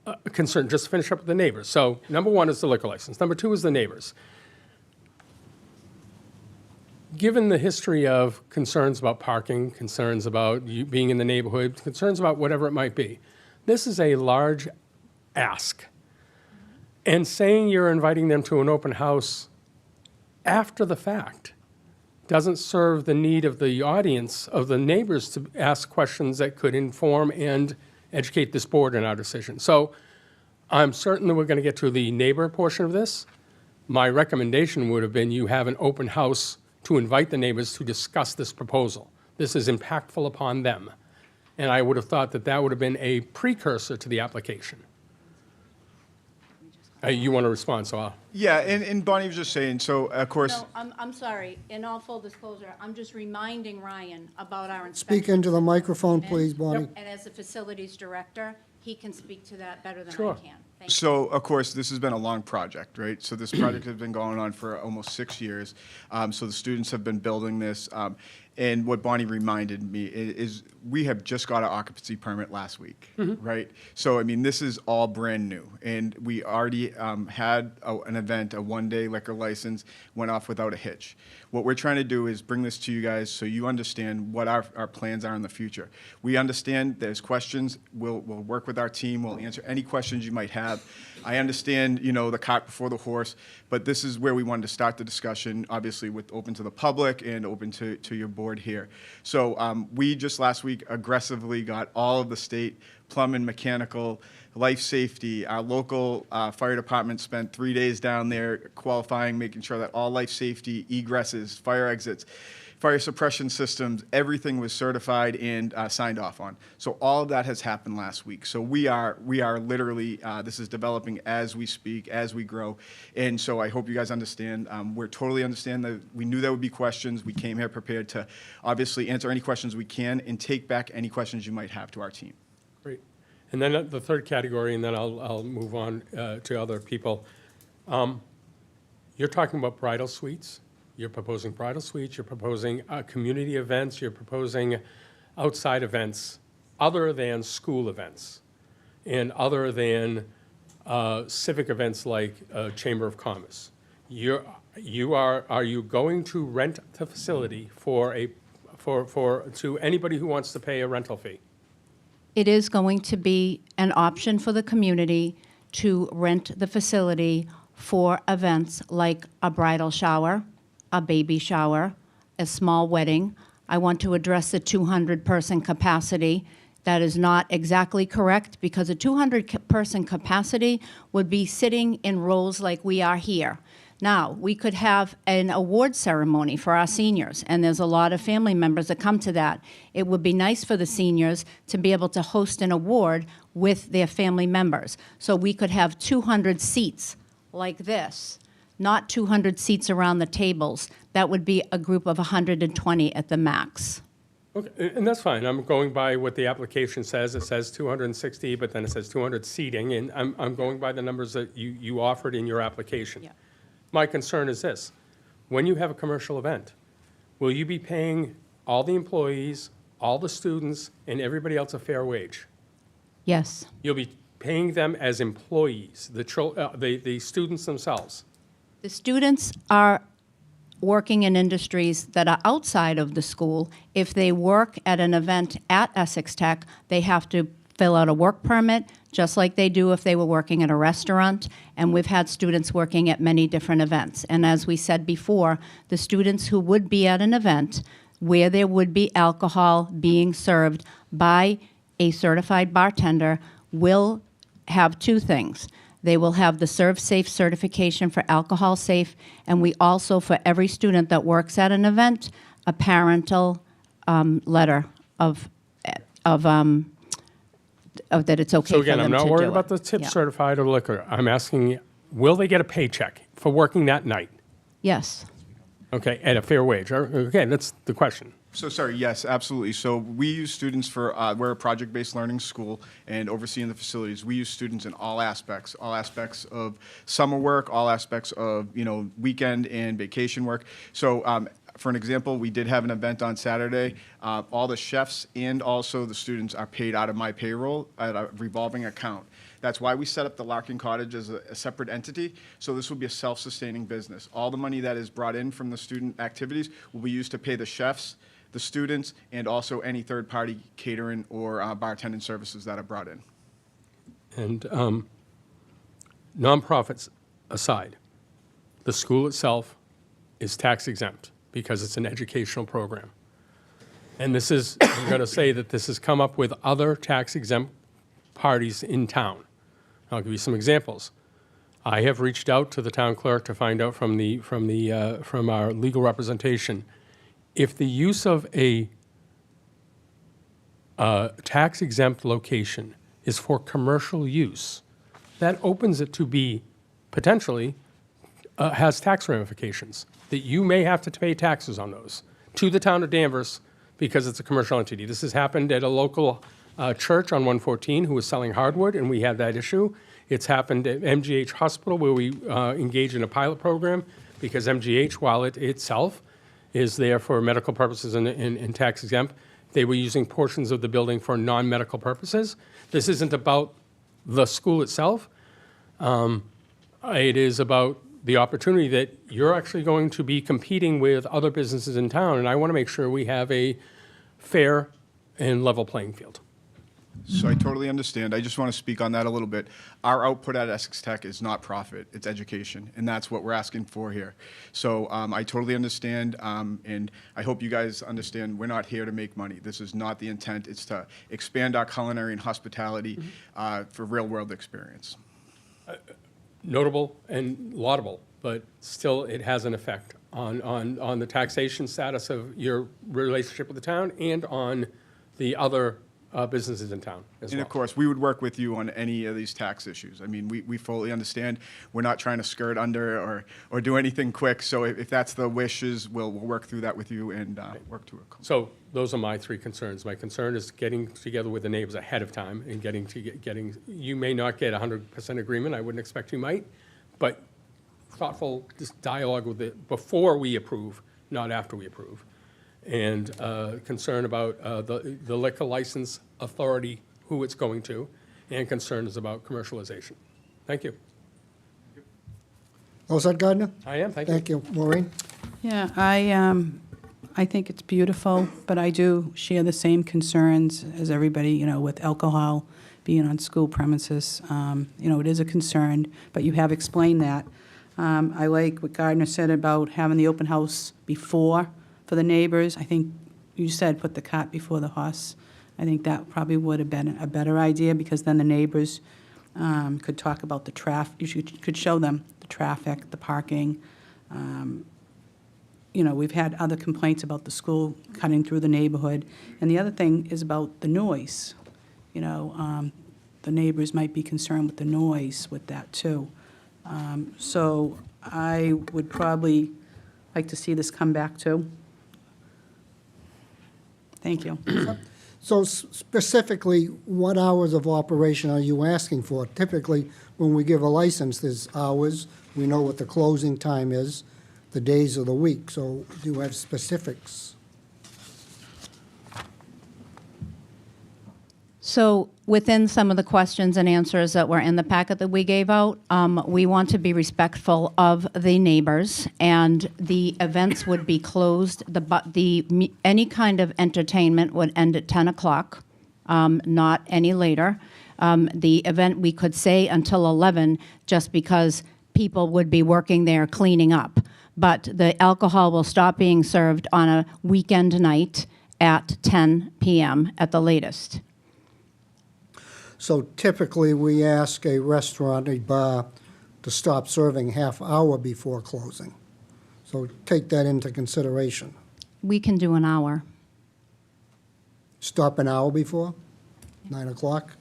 a concern, just to finish up with the neighbors. So number one is the liquor license. Number two is the neighbors. Given the history of concerns about parking, concerns about you being in the neighborhood, concerns about whatever it might be, this is a large ask. And saying you're inviting them to an open house after the fact doesn't serve the need of the audience, of the neighbors, to ask questions that could inform and educate this board in our decision. So I'm certain that we're going to get to the neighbor portion of this. My recommendation would have been you have an open house to invite the neighbors to discuss this proposal. This is impactful upon them. And I would have thought that that would have been a precursor to the application. You want to respond, so I'll... Yeah, and Bonnie was just saying, so of course... No, I'm sorry. In all full disclosure, I'm just reminding Ryan about our inspection. Speak into the microphone, please, Bonnie. And as the facilities director, he can speak to that better than Sure. I can. Thank you. So, of course, this has been a long project, right? So this project has been going on for almost 6 years. So the students have been building this. And what Bonnie reminded me is we have just got our occupancy permit last week, right? So, I mean, this is all brand new. And we already had an event, a one-day liquor license, went off without a hitch. What we're trying to do is bring this to you guys so you understand what our plans are in the future. We understand there's questions. We'll work with our team. We'll answer any questions you might have. I understand, you know, the cart before the horse, but this is where we wanted to start the discussion, obviously with open to the public and open to your board here. So we just last week aggressively got all of the state plumbing, mechanical, life safety. Our local fire department spent 3 days down there qualifying, making sure that all life safety, egresses, fire exits, fire suppression systems, everything was certified and signed off on. So all of that has happened last week. So we are literally, this is developing as we speak, as we grow. And so I hope you guys understand. We're totally understand that we knew there would be questions. We came here prepared to obviously answer any questions we can and take back any questions you might have to our team. Great. And then the third category, and then I'll move on to other people. You're talking about bridal suites. You're proposing bridal suites. You're proposing community events. You're proposing outside events other than school events and other than civic events like Chamber of Commerce. Are you going to rent the facility to anybody who wants to pay a rental fee? It is going to be an option for the community to rent the facility for events like a bridal shower, a baby shower, a small wedding. I want to address the 200-person capacity. That is not exactly correct because a 200-person capacity would be sitting in rows like we are here. Now, we could have an award ceremony for our seniors, and there's a lot of family members that come to that. It would be nice for the seniors to be able to host an award with their family members. So we could have 200 seats like this, not 200 seats around the tables. That would be a group of 120 at the max. Okay, and that's fine. I'm going by what the application says. It says 260, but then it says 200 seating, and I'm going by the numbers that you offered in your application. Yeah. My concern is this. When you have a commercial event, will you be paying all the employees, all the students, and everybody else a fair wage? Yes. You'll be paying them as employees, the students themselves. The students are working in industries that are outside of the school. If they work at an event at Essex Tech, they have to fill out a work permit, just like they do if they were working at a restaurant. And we've had students working at many different events. And as we said before, the students who would be at an event where there would be alcohol being served by a certified bartender will have two things. They will have the Serve Safe certification for alcohol safe, and we also, for every student that works at an event, a parental letter of that it's okay So for them again, to do it. I'm not worried about the tip Yeah. certified or liquor. I'm asking, will they get a paycheck for working that night? Yes. Okay, at a fair wage. Okay, that's the question. So sorry, yes, absolutely. So we use students for, we're a project-based learning school, and overseeing the facilities, we use students in all aspects of summer work, all aspects of, weekend and vacation work. So for an example, we did have an event on Saturday. All the chefs and also the students are paid out of my payroll at a revolving account. That's why we set up the Larkin Cottage as a separate entity. So this will be a self-sustaining business. All the money that is brought in from the student activities will be used to pay the chefs, the students, and also any third-party catering or bartending services that are brought in. And nonprofits aside, the school itself is tax exempt because it's an educational program. And this is, I'm going to say that this has come up with other tax exempt parties in town. I'll give you some examples. I have reached out to the town clerk to find out from our legal representation if the use of a tax-exempt location is for commercial use, that opens it to be potentially has tax ramifications, that you may have to pay taxes on those to the town of Danvers because it's a commercial entity. This has happened at a local church on 114 who was selling hardwood, and we had that issue. It's happened at MGH Hospital where we engaged in a pilot program because MGH, while it itself is there for medical purposes and tax exempt. They were using portions of the building for non-medical purposes. This isn't about the school itself. It is about the opportunity that you're actually going to be competing with other businesses in town, and I want to make sure we have a fair and level playing field. So I totally understand. I just want to speak on that a little bit. Our output at Essex Tech is not profit, it's education, and that's what we're asking for here. So I totally understand, and I hope you guys understand we're not here to make money. This is not the intent. It's to expand our culinary and hospitality for real-world experience. Notable and laudable, but still it has an effect on the taxation status of your relationship with the town and on the other businesses in town as well. And of course, we would work with you on any of these tax issues. I mean, we fully understand. We're not trying to skirt under or do anything quick. So if that's the wishes, we'll work through that with you and work to it. So those are my three concerns. My concern is getting together with the neighbors ahead of time and getting, you may not get 100% agreement. I wouldn't expect you might, but thoughtful just dialogue with it before we approve, not after we approve. And concern about the liquor license authority, who it's going to, and concerns about commercialization. Thank you. All set, Gardner? I am, thank you. Thank you. Maureen? Yeah, I think it's beautiful, but I do share the same concerns as everybody, you know, with alcohol being on school premises. You know, it is a concern, but you have explained that. I like what Gardner said about having the open house before for the neighbors. I think you said put the cart before the horse. I think that probably would have been a better idea, because then the neighbors could talk about the traffic. You could show them the traffic, the parking. You know, we've had other complaints about the school cutting through the neighborhood. And the other thing is about the noise. You know, the neighbors might be concerned with the noise with that too. So I would probably like to see this come back too. Thank you. So specifically, what hours of operation are you asking for? Typically, when we give a license, there's hours. We know what the closing time is, the days of the week. So do you have specifics? So within some of the questions and answers that were in the packet that we gave out, we want to be respectful of the neighbors, and the events would be closed. Any kind of entertainment would end at 10 o'clock, not any later. The event, we could say until 11, just because people would be working there cleaning up. But the alcohol will stop being served on a weekend night at 10 p.m. at the latest. So typically, we ask a restaurant, a bar, to stop serving half hour before closing. So take that into consideration. We can do an hour. Stop an hour before, 9 o'clock?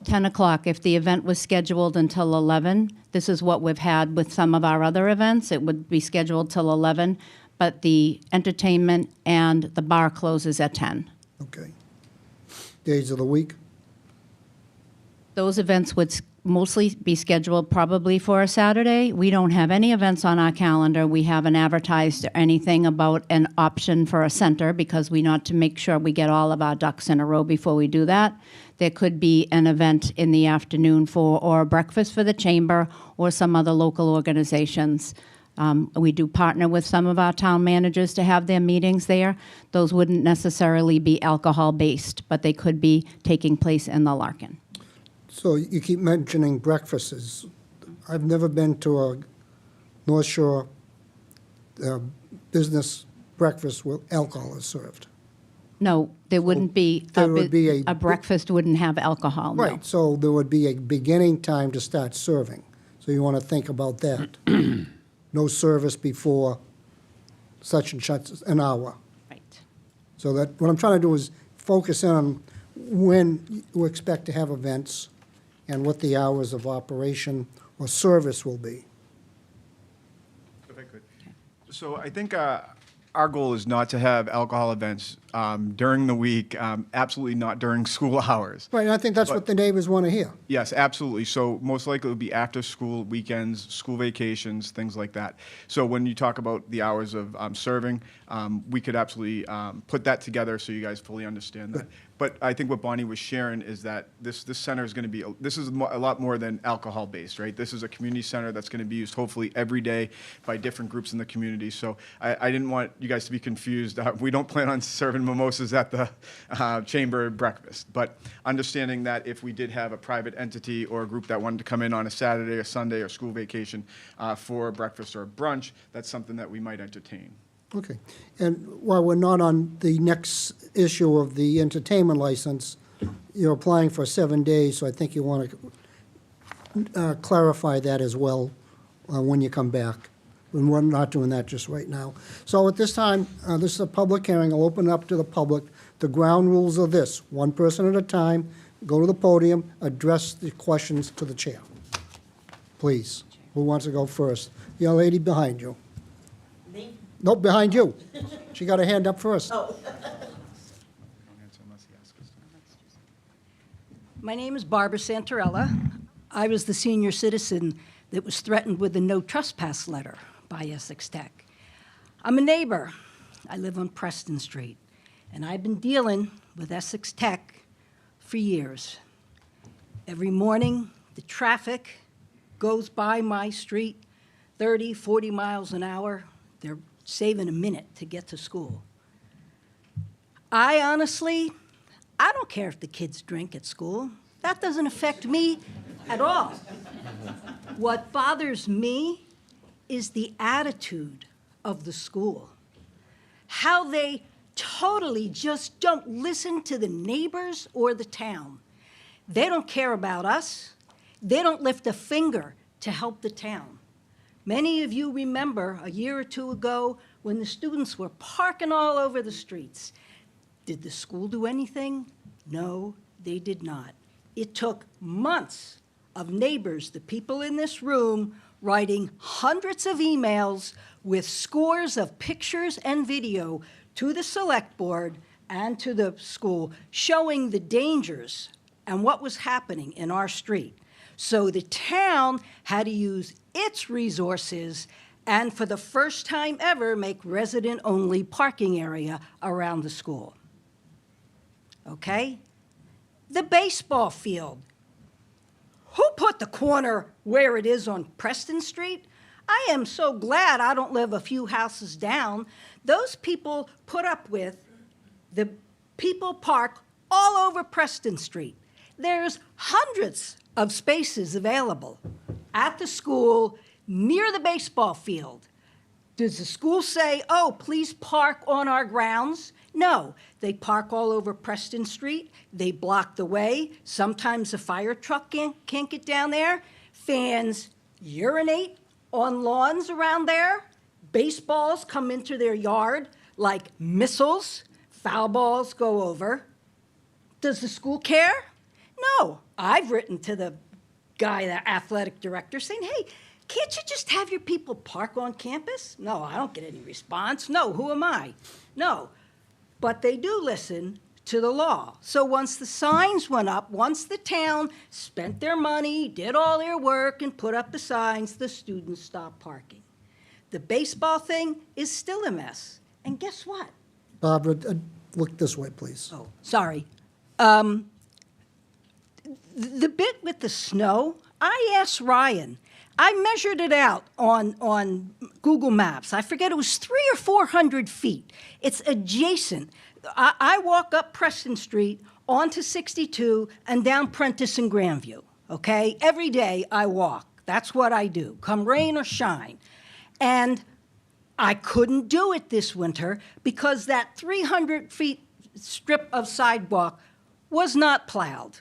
10 o'clock. If the event was scheduled until 11, this is what we've had with some of our other events. It would be scheduled till 11, but the entertainment and the bar closes at 10. Okay. Days of the week? Those events would mostly be scheduled probably for a Saturday. We don't have any events on our calendar. We haven't advertised anything about an option for a center, because we want to make sure we get all of our ducks in a row before we do that. There could be an event in the afternoon or breakfast for the chamber or some other local organizations. We do partner with some of our town managers to have their meetings there. Those wouldn't necessarily be alcohol-based, but they could be taking place in the Larkin. So you keep mentioning breakfasts. I've never been to a North Shore business breakfast where alcohol is served. No, there wouldn't be, there would be a breakfast wouldn't have alcohol, no. Right, so there would be a beginning time to start serving. So you want to think about that. No service before such and such an hour. Right. So that, what I'm trying to do is focus in on when you expect to have events and what the hours of operation or service will be. If I could. So I think our goal is not to have alcohol events during the week, absolutely not during school hours. Right, and I think that's what the neighbors want to hear. Yes, absolutely. So most likely it would be after school, weekends, school vacations, things like that. So when you talk about the hours of serving, we could absolutely put that together so you guys fully understand that. But I think what Bonnie was sharing is that this center is going to be, this is a lot more than alcohol-based, right? This is a community center that's going to be used hopefully every day by different groups in the community. So I didn't want you guys to be confused. We don't plan on serving mimosas at the chamber breakfast. But understanding that if we did have a private entity or a group that wanted to come in on a Saturday or Sunday or school vacation for breakfast or brunch, that's something that we might entertain. Okay. And while we're not on the next issue of the entertainment license, you're applying for 7 days, so I think you want to clarify that as well when you come back. And we're not doing that just right now. So at this time, this is a public hearing. I'll open it up to the public. The ground rules are this: one person at a time, go to the podium, address the questions to the chair. Please. Who wants to go first? The young lady behind you. Me? No, behind you. She got her hand up first. Oh. My name is Barbara Santarella. I was the senior citizen that was threatened with a no trespass letter by Essex Tech. I'm a neighbor. I live on Preston Street, and I've been dealing with Essex Tech for years. Every morning, the traffic goes by my street 30, 40 miles an hour. They're saving a minute to get to school. I don't care if the kids drink at school. That doesn't affect me at all. What bothers me is the attitude of the school. How they totally just don't listen to the neighbors or the town. They don't care about us. They don't lift a finger to help the town. Many of you remember a year or two ago when the students were parking all over the streets. Did the school do anything? No, they did not. It took months of neighbors, the people in this room, writing hundreds of emails with scores of pictures and video to the select board and to the school showing the dangers and what was happening in our street. So the town had to use its resources and for the first time ever make resident-only parking area around the school. Okay? The baseball field. Who put the corner where it is on Preston Street? I am so glad I don't live a few houses down. Those people put up with the people park all over Preston Street. There's hundreds of spaces available at the school near the baseball field. Does the school say, oh, please park on our grounds? No, they park all over Preston Street. They block the way. Sometimes the fire truck can't get down there. Fans urinate on lawns around there. Baseballs come into their yard like missiles. Foul balls go over. Does the school care? No. I've written to the guy, the athletic director, saying, hey, can't you just have your people park on campus? No, I don't get any response. No, who am I? No. But they do listen to the law. So once the signs went up, once the town spent their money, did all their work, and put up the signs, the students stopped parking. The baseball thing is still a mess. And guess what? Barbara, look this way, please. Oh, sorry. The bit with the snow, I asked Ryan. I measured it out on Google Maps. I forget, it was 300 or 400 feet. It's adjacent. I walk up Preston Street, onto 62, and down Prentice and Grandview, okay? Every day I walk. That's what I do, come rain or shine. And I couldn't do it this winter because that 300 feet strip of sidewalk was not plowed.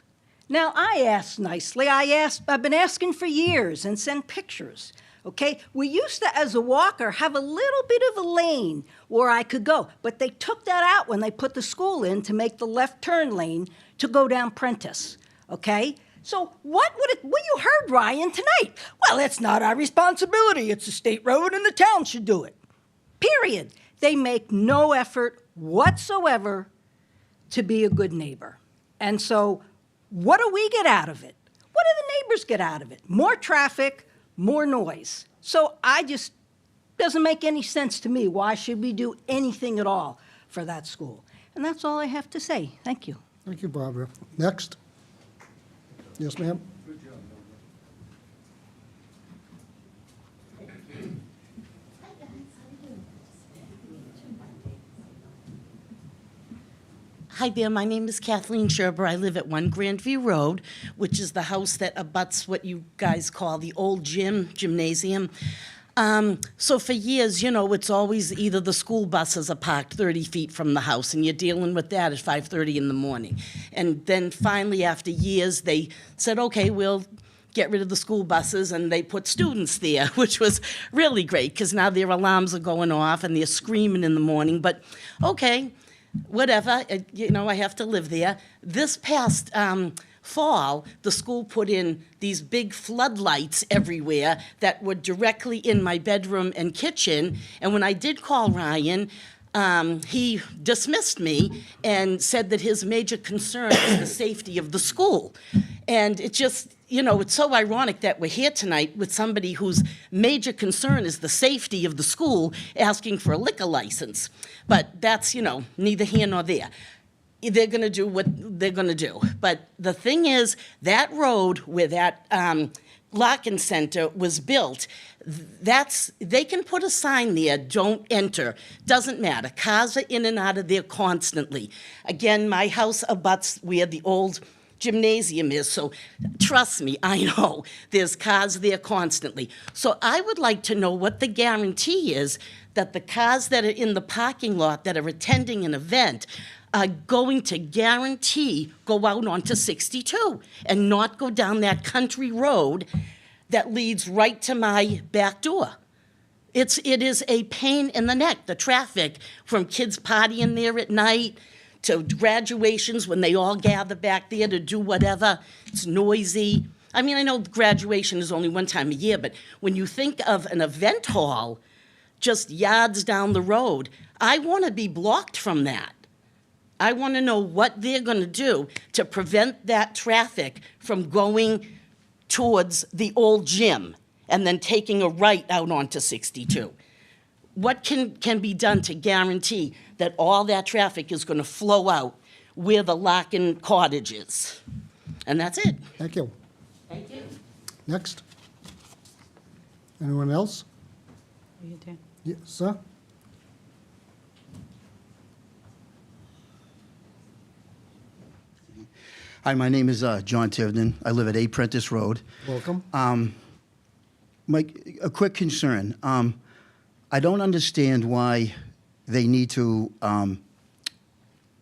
Now, I asked nicely. I've been asking for years and sent pictures, okay? We used to, as a walker, have a little bit of a lane where I could go, but they took that out when they put the school in to make the left turn lane to go down Prentice, okay? So what you heard, Ryan, tonight? Well, it's not our responsibility. It's a state road and the town should do it. Period. They make no effort whatsoever to be a good neighbor. And so what do we get out of it? What do the neighbors get out of it? More traffic, more noise. So doesn't make any sense to me. Why should we do anything at all for that school? And that's all I have to say. Thank you. Thank you, Barbara. Next. Yes, ma'am? Hi there, my name is Kathleen Sherber. I live at 1 Grandview Road, which is the house that abuts what you guys call the old gymnasium. So for years, you know, it's always either the school buses are parked 30 feet from the house, and you're dealing with that at 5:30 in the morning. And then finally, after years, they said, okay, we'll get rid of the school buses, and they put students there, which was really great, because now their alarms are going off, and they're screaming in the morning. But, okay, whatever, you know, I have to live there. This past fall, the school put in these big floodlights everywhere that were directly in my bedroom and kitchen. And when I did call Ryan, he dismissed me and said that his major concern is the safety of the school. And it just, you know, it's so ironic that we're here tonight with somebody whose major concern is the safety of the school asking for a liquor license. But that's, you know, neither here nor there. They're going to do what they're going to do. But the thing is, that road where that Larkin Center was built, they can put a sign there, don't enter. Doesn't matter. Cars are in and out of there constantly. Again, my house abuts where the old gymnasium is, so trust me, I know there's cars there constantly. So I would like to know what the guarantee is that the cars that are in the parking lot that are attending an event are going to guarantee go out onto 62 and not go down that country road that leads right to my back door. It is a pain in the neck, the traffic from kids partying there at night to graduations when they all gather back there to do whatever. It's noisy. I mean, I know graduation is only one time a year, but when you think of an event hall just yards down the road, I want to be blocked from that. I want to know what they're going to do to prevent that traffic from going towards the old gym and then taking a right out onto 62. What can be done to guarantee that all that traffic is going to flow out where the Larkin cottage is? And that's it. Thank you. Thank you. Next. Anyone else? Yes, sir? Hi, my name is John Tivden. I live at 8 Prentice Road. Welcome. A quick concern. I don't understand why they need to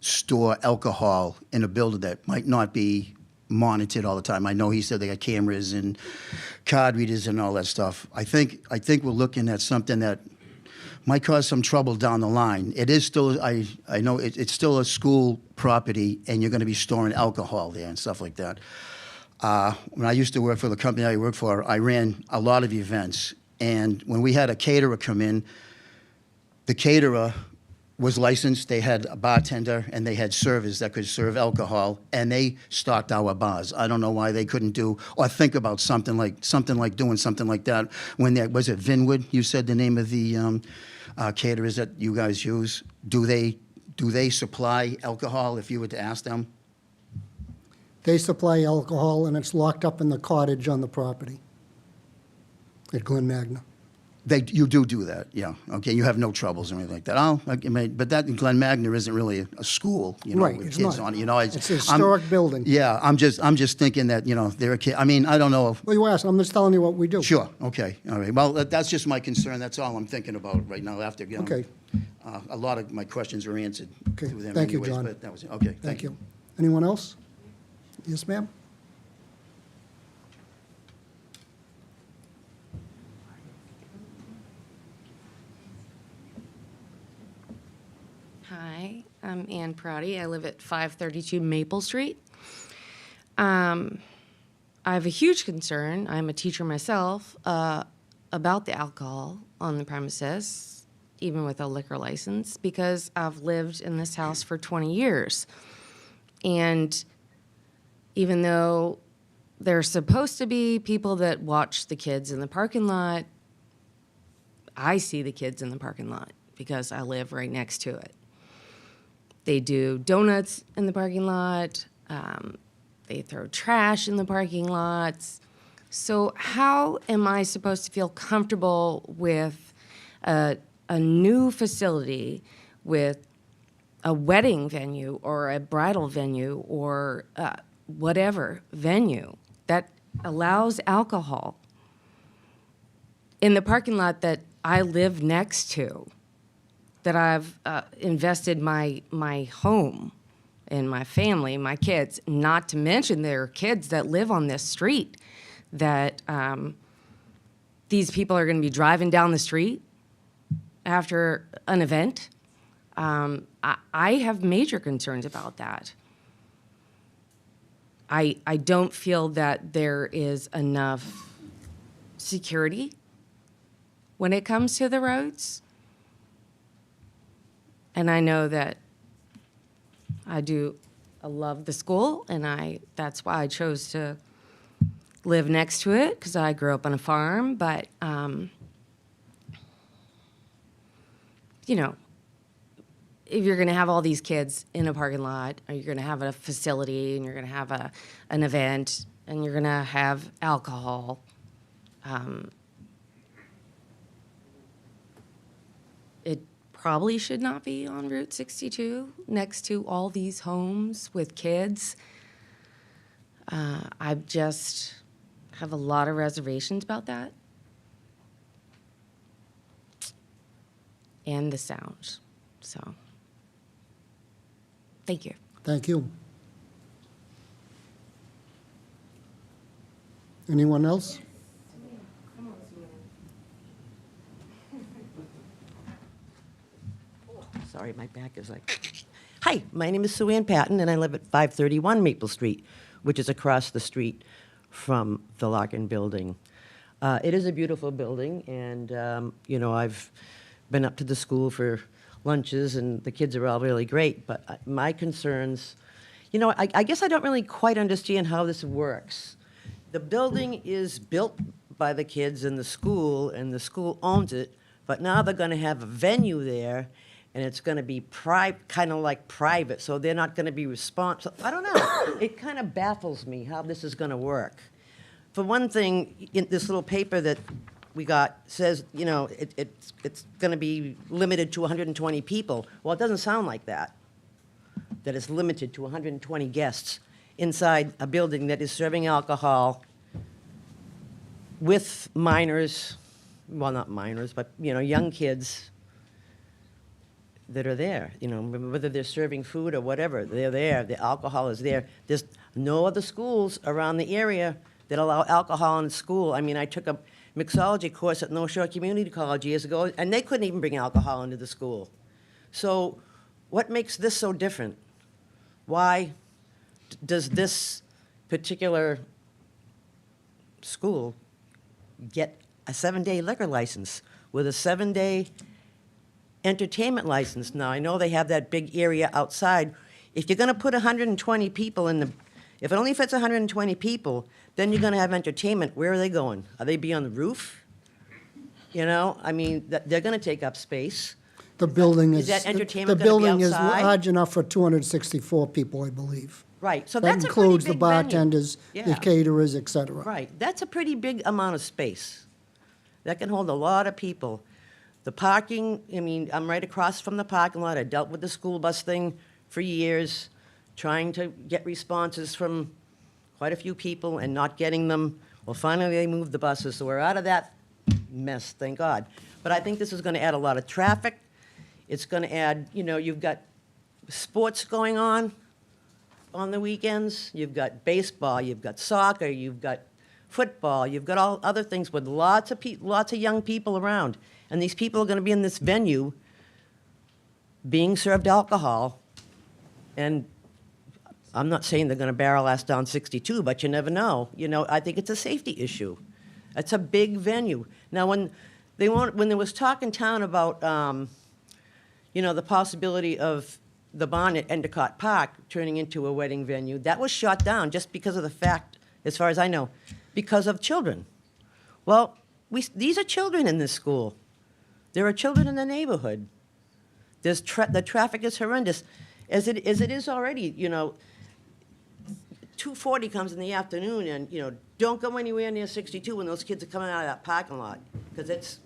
store alcohol in a building that might not be monitored all the time. I know he said they got cameras and card readers and all that stuff. I think we're looking at something that might cause some trouble down the line. It is still, I know it's still a school property, and you're going to be storing alcohol there and stuff like that. When I used to work for the company I worked for, I ran a lot of events. And when we had a caterer come in, the caterer was licensed. They had a bartender, and they had servers that could serve alcohol, and they stocked our bars. I don't know why they couldn't do or think about something like doing something like that. When there was it Vinwood? You said the name of the caterers that you guys use. Do they supply alcohol? If you were to ask them. They supply alcohol, and it's locked up in the cottage on the property at Glen Magna. You do that, yeah. Okay, you have no troubles or anything like that. But that Glen Magna isn't really a school, you know, Right, with it's kids not. on it. You know, It's a historic building. Yeah, I'm just thinking that, you know, they're a kid. I mean, I don't know if. Well, you asked, I'm just telling you what we do. Sure. Okay. All right. Well, that's just my concern. That's all I'm thinking about right now. After Okay. a lot of my questions were answered Okay. through them Thank you, anyways. John. But that was it. Okay. Thank you. Anyone else? Yes, ma'am? Hi, I'm Ann Prouty. I live at 532 Maple Street. I have a huge concern. I'm a teacher myself about the alcohol on the premises. even with a liquor license, because I've lived in this house for 20 years. And even though there's supposed to be people that watch the kids in the parking lot, I see the kids in the parking lot because I live right next to it. They do donuts in the parking lot. They throw trash in the parking lots. So how am I supposed to feel comfortable with a new facility with a wedding venue or a bridal venue or whatever venue that allows alcohol in the parking lot that I live next to, that I've invested my home and my family, my kids, not to mention there are kids that live on this street that these people are going to be driving down the street after an event. I have major concerns about that. I don't feel that there is enough security when it comes to the roads. And I know that I love the school, and that's why I chose to live next to it, because I grew up on a farm. But, you know, if you're going to have all these kids in a parking lot, or you're going to have a facility, and you're going to have an event, and you're going to have alcohol, it probably should not be on Route 62 next to all these homes with kids. I just have a lot of reservations about that. And the sound. So, thank you. Thank you. Anyone else? Sorry, my back is like... Hi, my name is Sue Ann Patton, and I live at 531 Maple Street, which is across the street from the Larkin building. It is a beautiful building, and, you know, I've been up to the school for lunches, and the kids are all really great, but my concerns... You know, I guess I don't really quite understand how this works. The building is built by the kids in the school, and the school owns it, but now they're going to have a venue there, and it's going to be kind of like private, so they're not going to be responsible. I don't know. It kind of baffles me how this is going to work. For one thing, in this little paper that we got says, you know, it's going to be limited to 120 people. Well, it doesn't sound like that it's limited to 120 guests inside a building that is serving alcohol with minors, well, not minors, but, you know, young kids that are there, you know, whether they're serving food or whatever, they're there, the alcohol is there. There's no other schools around the area that allow alcohol in school. I mean, I took a mixology course at North Shore Community College years ago, and they couldn't even bring alcohol into the school. So what makes this so different? Why does this particular school get a 7-day liquor license with a 7-day entertainment license? Now, I know they have that big area outside. If you're going to put 120 people in if it only fits 120 people, then you're going to have entertainment. Where are they going? Are they be on the roof? You know, I mean, they're going to take up space. The building Is that entertainment the gonna be building is outside? large enough for 264 people, I believe. Right, so That that's a pretty includes the big venue. bartenders, the Yeah. caterers, et cetera. Right, that's a pretty big amount of space. That can hold a lot of people. The parking, I mean, I'm right across from the parking lot. I dealt with the school bus thing for years, trying to get responses from quite a few people and not getting them. Well, finally, they moved the buses, so we're out of that mess, thank God. But I think this is going to add a lot of traffic. It's going to add, you know, you've got sports going on the weekends. You've got baseball, you've got soccer, you've got football, you've got all other things with lots of young people around. And these people are going to be in this venue being served alcohol. And I'm not saying they're going to barrel ass down 62, but you never know. You know, I think it's a safety issue. It's a big venue. Now, when They won't, when there was talk in town about, the possibility of the barn at Endicott Park turning into a wedding venue, that was shot down just because of the fact, as far as I know, because of children. Well, these are children in this school. There are children in the neighborhood. The traffic is horrendous, as it is already. 240 comes in the afternoon, and don't go anywhere near 62 when those kids are coming out of that parking lot, because it's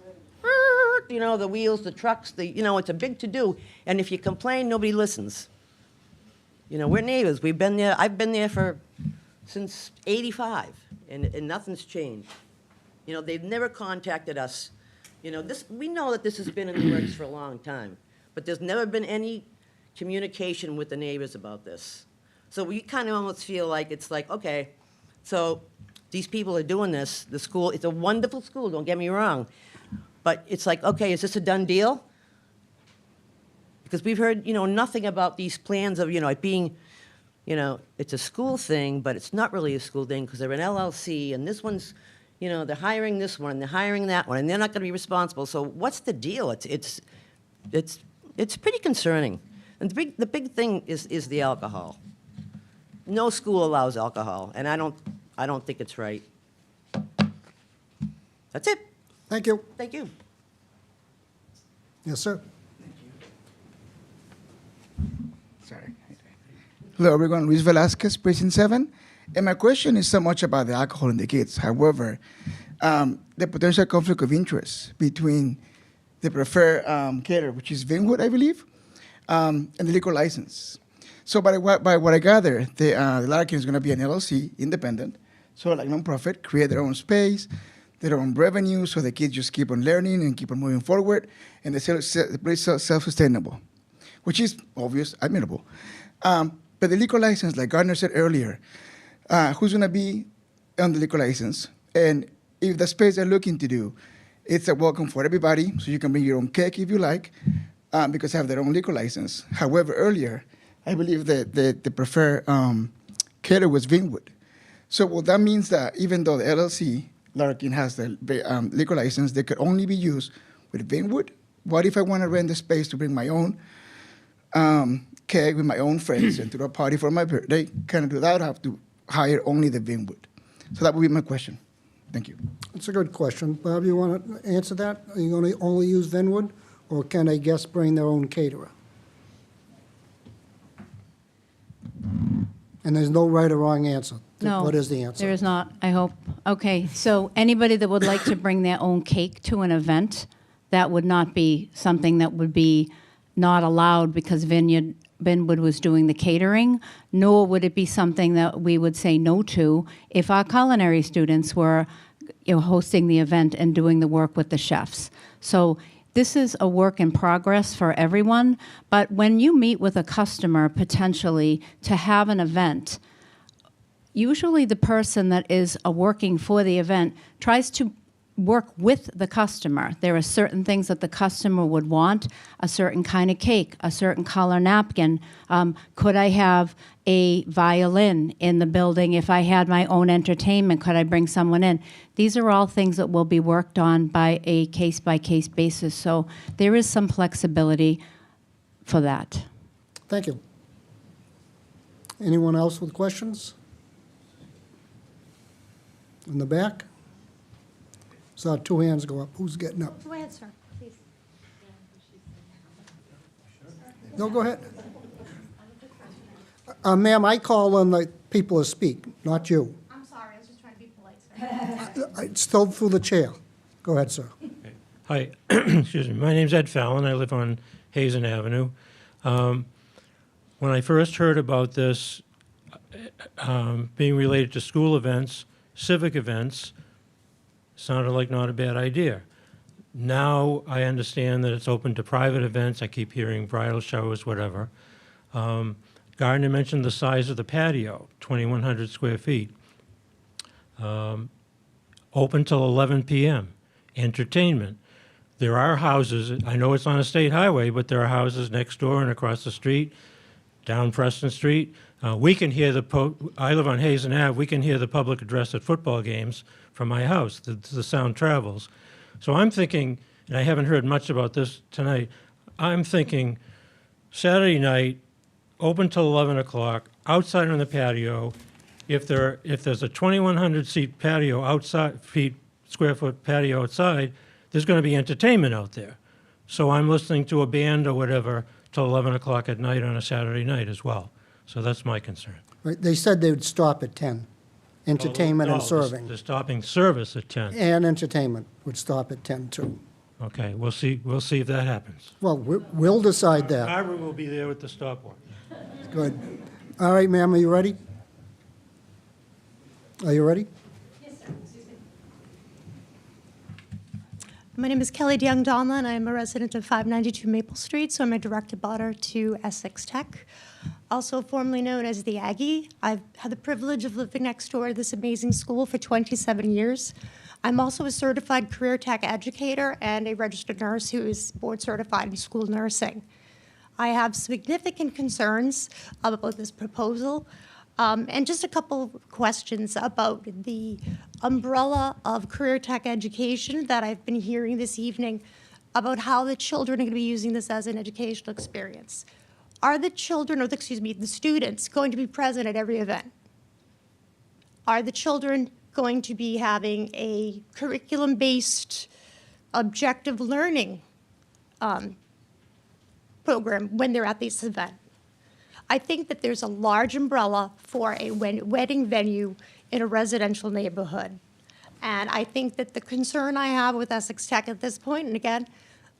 the wheels, the trucks, it's a big to-do, and if you complain, nobody listens. We're neighbors. We've been there. I've been there since '85, and nothing's changed. They've never contacted us. We know that this has been in the works for a long time, but there's never been any communication with the neighbors about this. So we kind of almost feel like it's like, okay, so these people are doing this. The school, it's a wonderful school, don't get me wrong. But it's like, okay, is this a done deal? Because we've heard, nothing about these plans of, it being, it's a school thing, but it's not really a school thing because they're an LLC, and this one's, they're hiring this one, and they're hiring that one, and they're not going to be responsible. So what's the deal? It's pretty concerning. And the big thing is the alcohol. No school allows alcohol, and I don't think it's right. That's it. Thank you. Thank you. Yes, sir. Sorry. Hello, everyone. Luis Velasquez, Precinct 7. And my question is so much about the alcohol in the kids. However, the potential conflict of interest between the preferred caterer, which is Vinwood, I believe, and the liquor license. So by what I gather, the Larkin is going to be an LLC, independent, so like nonprofit, create their own space, their own revenue, so the kids just keep on learning and keep on moving forward, and the place is self-sustainable, which is obvious, admirable. But the liquor license, like Gardner said earlier, who's going to be on the liquor license? And if the space they're looking to do, it's a welcome for everybody, so you can bring your own cake if you like, because they have their own liquor license. However, earlier, I believe that the preferred caterer was Vinwood. So well, that means that even though the LLC, Larkin, has the liquor license, they could only be used with Vinwood. What if I want to rent the space to bring my own cake with my own friends and throw a party for my birthday? Can I do that? I have to hire only the Vinwood. So that would be my question. Thank you. It's a good question. Bob, you want to answer that? Are you going to only use Vinwood, or can a guest bring their own caterer? And there's no right or wrong answer. No. What is the answer? There is not, I hope. Okay, so anybody that would like to bring their own cake to an event, that would not be something that would be not allowed because Vinwood was doing the catering, nor would it be something that we would say no to if our culinary students were hosting the event and doing the work with the chefs. So this is a work in progress for everyone, but when you meet with a customer potentially to have an event, usually the person that is working for the event tries to work with the customer. There are certain things that the customer would want, a certain kind of cake, a certain color napkin. Could I have a violin in the building if I had my own entertainment? Could I bring someone in? These are all things that will be worked on by a case-by-case basis. So there is some flexibility for that. Thank you. Anyone else with questions? In the back? Saw two hands go up. Who's getting up? Go ahead, sir, please. No, go ahead. Ma'am, I call on the people to speak, not you. I'm sorry, I was just trying to be polite, sir. It's still through the chair. Go ahead, sir. Hi, excuse me. My name's Ed Fallon. I live on Hazen Avenue. When I first heard about this being related to school events, civic events, sounded like not a bad idea. Now I understand that it's open to private events. I keep hearing bridal showers, whatever. Gardner mentioned the size of the patio, 2,100 square feet. Open till 11 p.m. Entertainment. There are houses, I know it's on a state highway, but there are houses next door and across the street, down Preston Street. We can hear I live on Hazen Ave, we can hear the public address at football games from my house. The sound travels. So I'm thinking, and I haven't heard much about this tonight, I'm thinking Saturday night, open till 11 o'clock, outside on the patio. If there's a 2,100 seat patio outside, square foot patio outside, there's going to be entertainment out there. So I'm listening to a band or whatever till 11 o'clock at night on a Saturday night as well. So that's my concern. Right, they said they would stop at 10, entertainment and No, serving. They're stopping service at 10. And entertainment would stop at 10 too. Okay, we'll see if that happens. Well, we'll decide that. Barbara will be there with the stopwatch. Good. All right, ma'am, are you ready? Are you ready? My name is Kelly DeYoung-Donlan. I am a resident of 592 Maple Street, so I'm a direct abutter to Essex Tech, also formerly known as the Aggie. I've had the privilege of living next door to this amazing school for 27 years. I'm also a certified career tech educator and a registered nurse who is board certified in school nursing. I have significant concerns about this proposal. And just a couple of questions about the umbrella of career tech education that I've been hearing this evening about how the children are going to be using this as an educational experience. Are the children, or the students, going to be present at every event? Are the children going to be having a curriculum-based objective learning program when they're at this event? I think that there's a large umbrella for a wedding venue in a residential neighborhood. And I think that the concern I have with Essex Tech at this point, and again,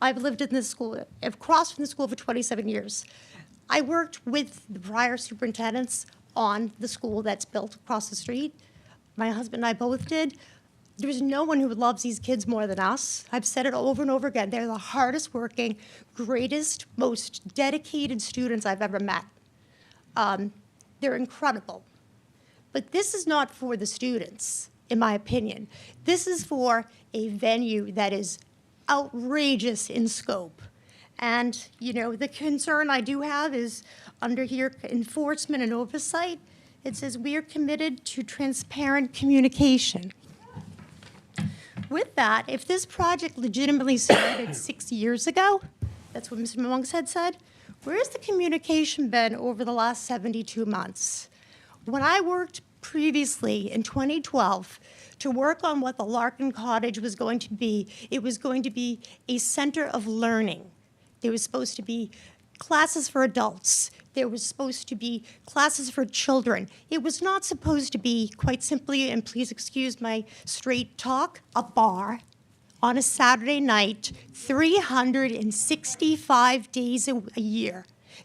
I've lived in this school, I've crossed from the school for 27 years. I worked with the prior superintendents on the school that's built across the street. My husband and I both did. There's no one who loves these kids more than us. I've said it over and over again. They're the hardest working, greatest, most dedicated students I've ever met. They're incredible. But this is not for the students, in my opinion. This is for a venue that is outrageous in scope. And, you know, the concern I do have is under here, enforcement and oversight. It says we are committed to transparent communication. With that, if this project legitimately started 6 years ago, that's what Mr. Monks had said, where's the communication been over the last 72 months? When I worked previously in 2012 to work on what the Larkin Cottage was going to be, it was going to be a center of learning. There was supposed to be classes for adults. There was supposed to be classes for children. It was not supposed to be, quite simply, and please excuse my straight talk, a bar on a Saturday night, 365 days a year.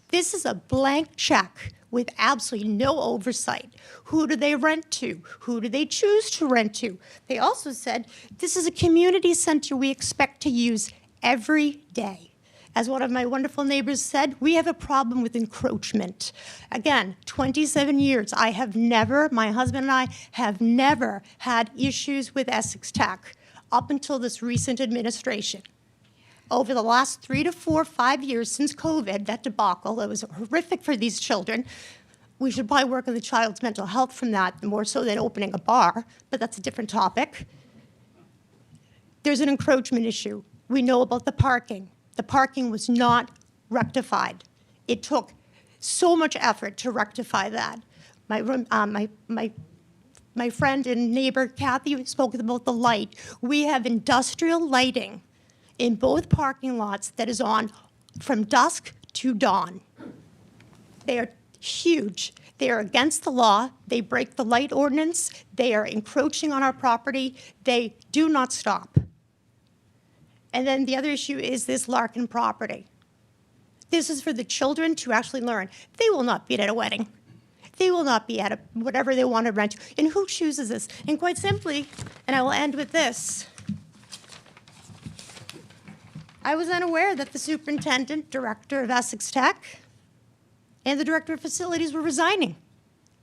This is a blank check with absolutely no oversight. Who do they rent to? Who do they choose to rent to? They also said, this is a community center we expect to use every day. As one of my wonderful neighbors said, we have a problem with encroachment. Again, 27 years, my husband and I have never had issues with Essex Tech up until this recent administration. Over the last 3 to 4, 5 years since COVID, that debacle, it was horrific for these children. We should probably work on the child's mental health from that, more so than opening a bar, but that's a different topic. There's an encroachment issue. We know about the parking. The parking was not rectified. It took so much effort to rectify that. My friend and neighbor Kathy spoke about the light. We have industrial lighting in both parking lots that is on from dusk to dawn. They are huge. They are against the law. They break the light ordinance. They are encroaching on our property. They do not stop. And then the other issue is this Larkin property. This is for the children to actually learn. They will not be at a wedding. They will not be at whatever they want to rent. And who chooses this? And quite simply, and I will end with this, I was unaware that the superintendent, director of Essex Tech, and the director of facilities were resigning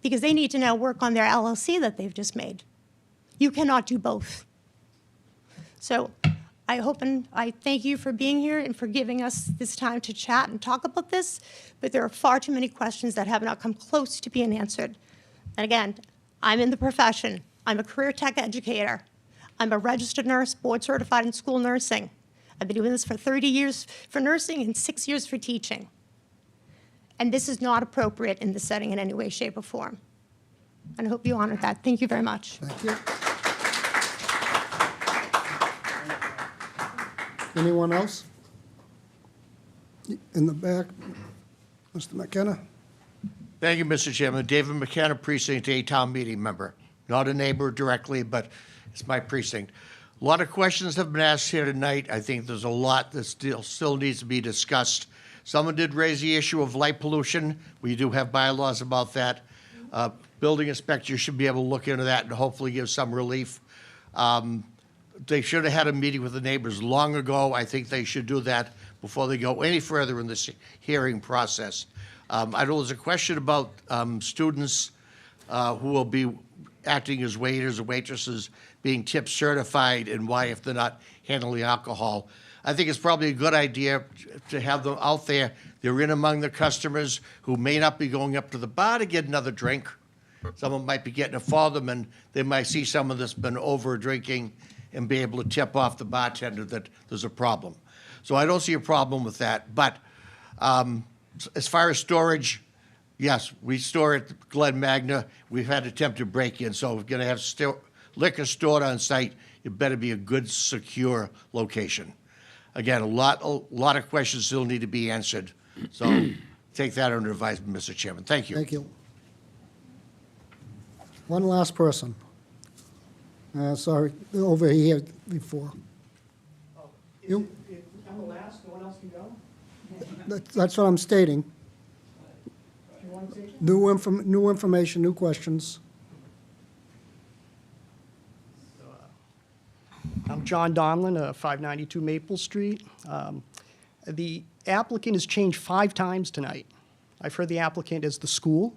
because they need to now work on their LLC that they've just made. You cannot do both. So I hope and I thank you for being here and for giving us this time to chat and talk about this, but there are far too many questions that have not come close to being answered. And again, I'm in the profession. I'm a career tech educator. I'm a registered nurse, board certified in school nursing. I've been doing this for 30 years for nursing and 6 years for teaching. And this is not appropriate in this setting in any way, shape, or form. And I hope you honor that. Thank you very much. Thank you. Anyone else? In the back, Mr. McKenna. Thank you, Mr. Chairman. David McKenna, Precinct 8 Town Meeting member. Not a neighbor directly, but it's my precinct. A lot of questions have been asked here tonight. I think there's a lot that still needs to be discussed. Someone did raise the issue of light pollution. We do have bylaws about that. Building inspector should be able to look into that and hopefully give some relief. They should have had a meeting with the neighbors long ago. I think they should do that before they go any further in this hearing process. I know there's a question about students who will be acting as waiters or waitresses being tip certified and why if they're not handling alcohol. I think it's probably a good idea to have them out there. They're in among the customers who may not be going up to the bar to get another drink. Someone might be getting it for them, and they might see someone that's been over drinking and be able to tip off the bartender that there's a problem. So I don't see a problem with that. But as far as storage, yes, we store at Glen Magna. We've had attempted break-in, so if we're going to have liquor stored on site, it better be a good, secure location. Again, a lot of questions still need to be answered. So take that under advisement, Mr. Chairman. Thank you. Thank you. One last person. Sorry, over here before. You? I'm the last, no one else can go? That's what I'm stating. New information, new questions. I'm John Donlin, 592 Maple Street. The applicant has changed 5 times tonight. I've heard the applicant as the school.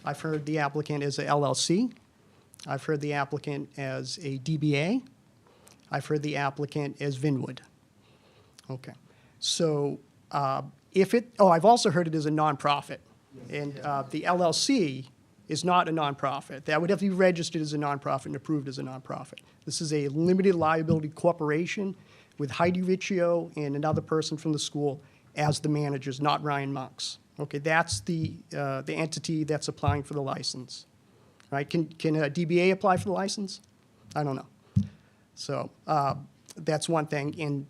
I've heard the applicant as a LLC. I've heard the applicant as a DBA. I've heard the applicant as Vinwood. Okay. So I've also heard it as a nonprofit. And the LLC is not a nonprofit. That would have to be registered as a nonprofit and approved as a nonprofit. This is a limited liability corporation with Heidi Riccio and another person from the school as the managers, not Ryan Monks. Okay, that's the entity that's applying for the license. Right? Can a DBA apply for the license? I don't know. So that's one thing. And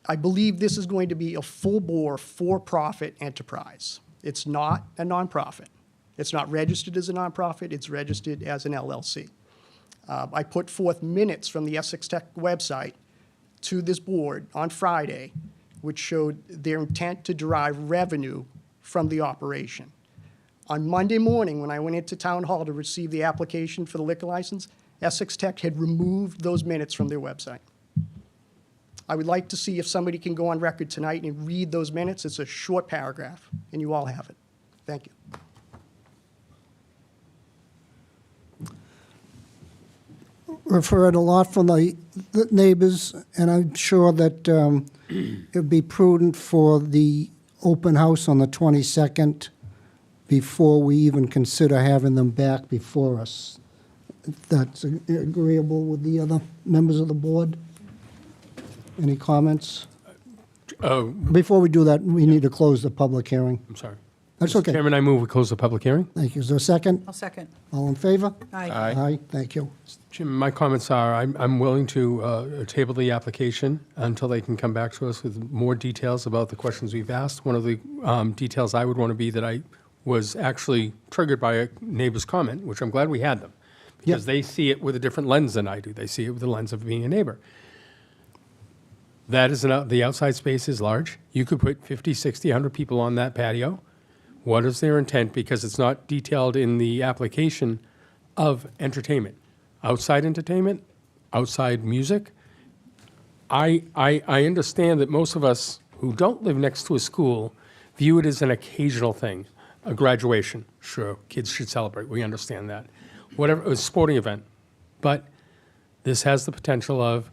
I believe this is going to be a full-bore, for-profit enterprise. It's not a nonprofit. It's not registered as a nonprofit. It's registered as an LLC. I put forth minutes from the Essex Tech website to this board on Friday, which showed their intent to derive revenue from the operation. On Monday morning, when I went into Town Hall to receive the application for the liquor license, Essex Tech had removed those minutes from their website. I would like to see if somebody can go on record tonight and read those minutes. It's a short paragraph, and you all have it. Thank you. We've heard a lot from the neighbors, and I'm sure that it would be prudent for the open house on the 22nd before we even consider having them back before us. If that's agreeable with the other members of the board. Any comments? Before we do that, we need to close the public hearing. I'm sorry. That's Mr. okay. Chairman, I move we close the public hearing. Thank you. Is there a second? I'll second. All in favor? Aye. Aye, thank you. Jim, my comments are, I'm willing to table the application until they can come back to us with more details about the questions we've asked. One of the details I would want to be that I was actually triggered by a neighbor's comment, which I'm glad we had them, because they see it with a different lens than I do. They see it with the lens of being a neighbor. That is, the outside space is large. You could put 50, 60, 100 people on that patio. What is their intent? Because it's not detailed in the application of entertainment. Outside entertainment, outside music. I understand that most of us who don't live next to a school view it as an occasional thing. A graduation, sure, kids should celebrate. We understand that. Whatever, a sporting event. But this has the potential of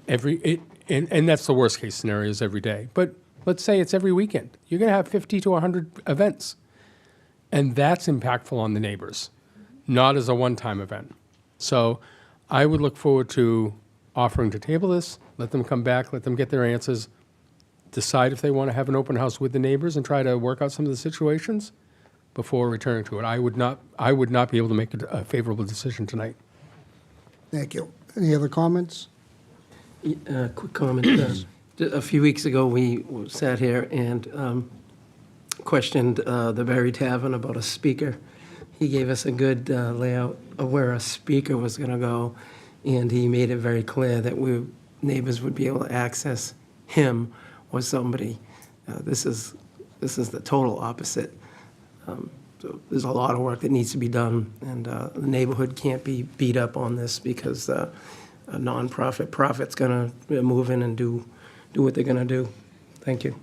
and that's the worst case scenario is every day. But let's say it's every weekend. You're going to have 50 to 100 events. And that's impactful on the neighbors, not as a one-time event. So I would look forward to offering to table this, let them come back, let them get their answers, decide if they want to have an open house with the neighbors and try to work out some of the situations before returning to it. I would not be able to make a favorable decision tonight. Thank you. Any other comments? Quick comment. A few weeks ago, we sat here and questioned the Berry Tavern about a speaker. He gave us a good layout of where a speaker was going to go, and he made it very clear that neighbors would be able to access him or somebody. This is the total opposite. So there's a lot of work that needs to be done, and the neighborhood can't be beat up on this because a nonprofit profit's going to move in and do what they're going to do. Thank you.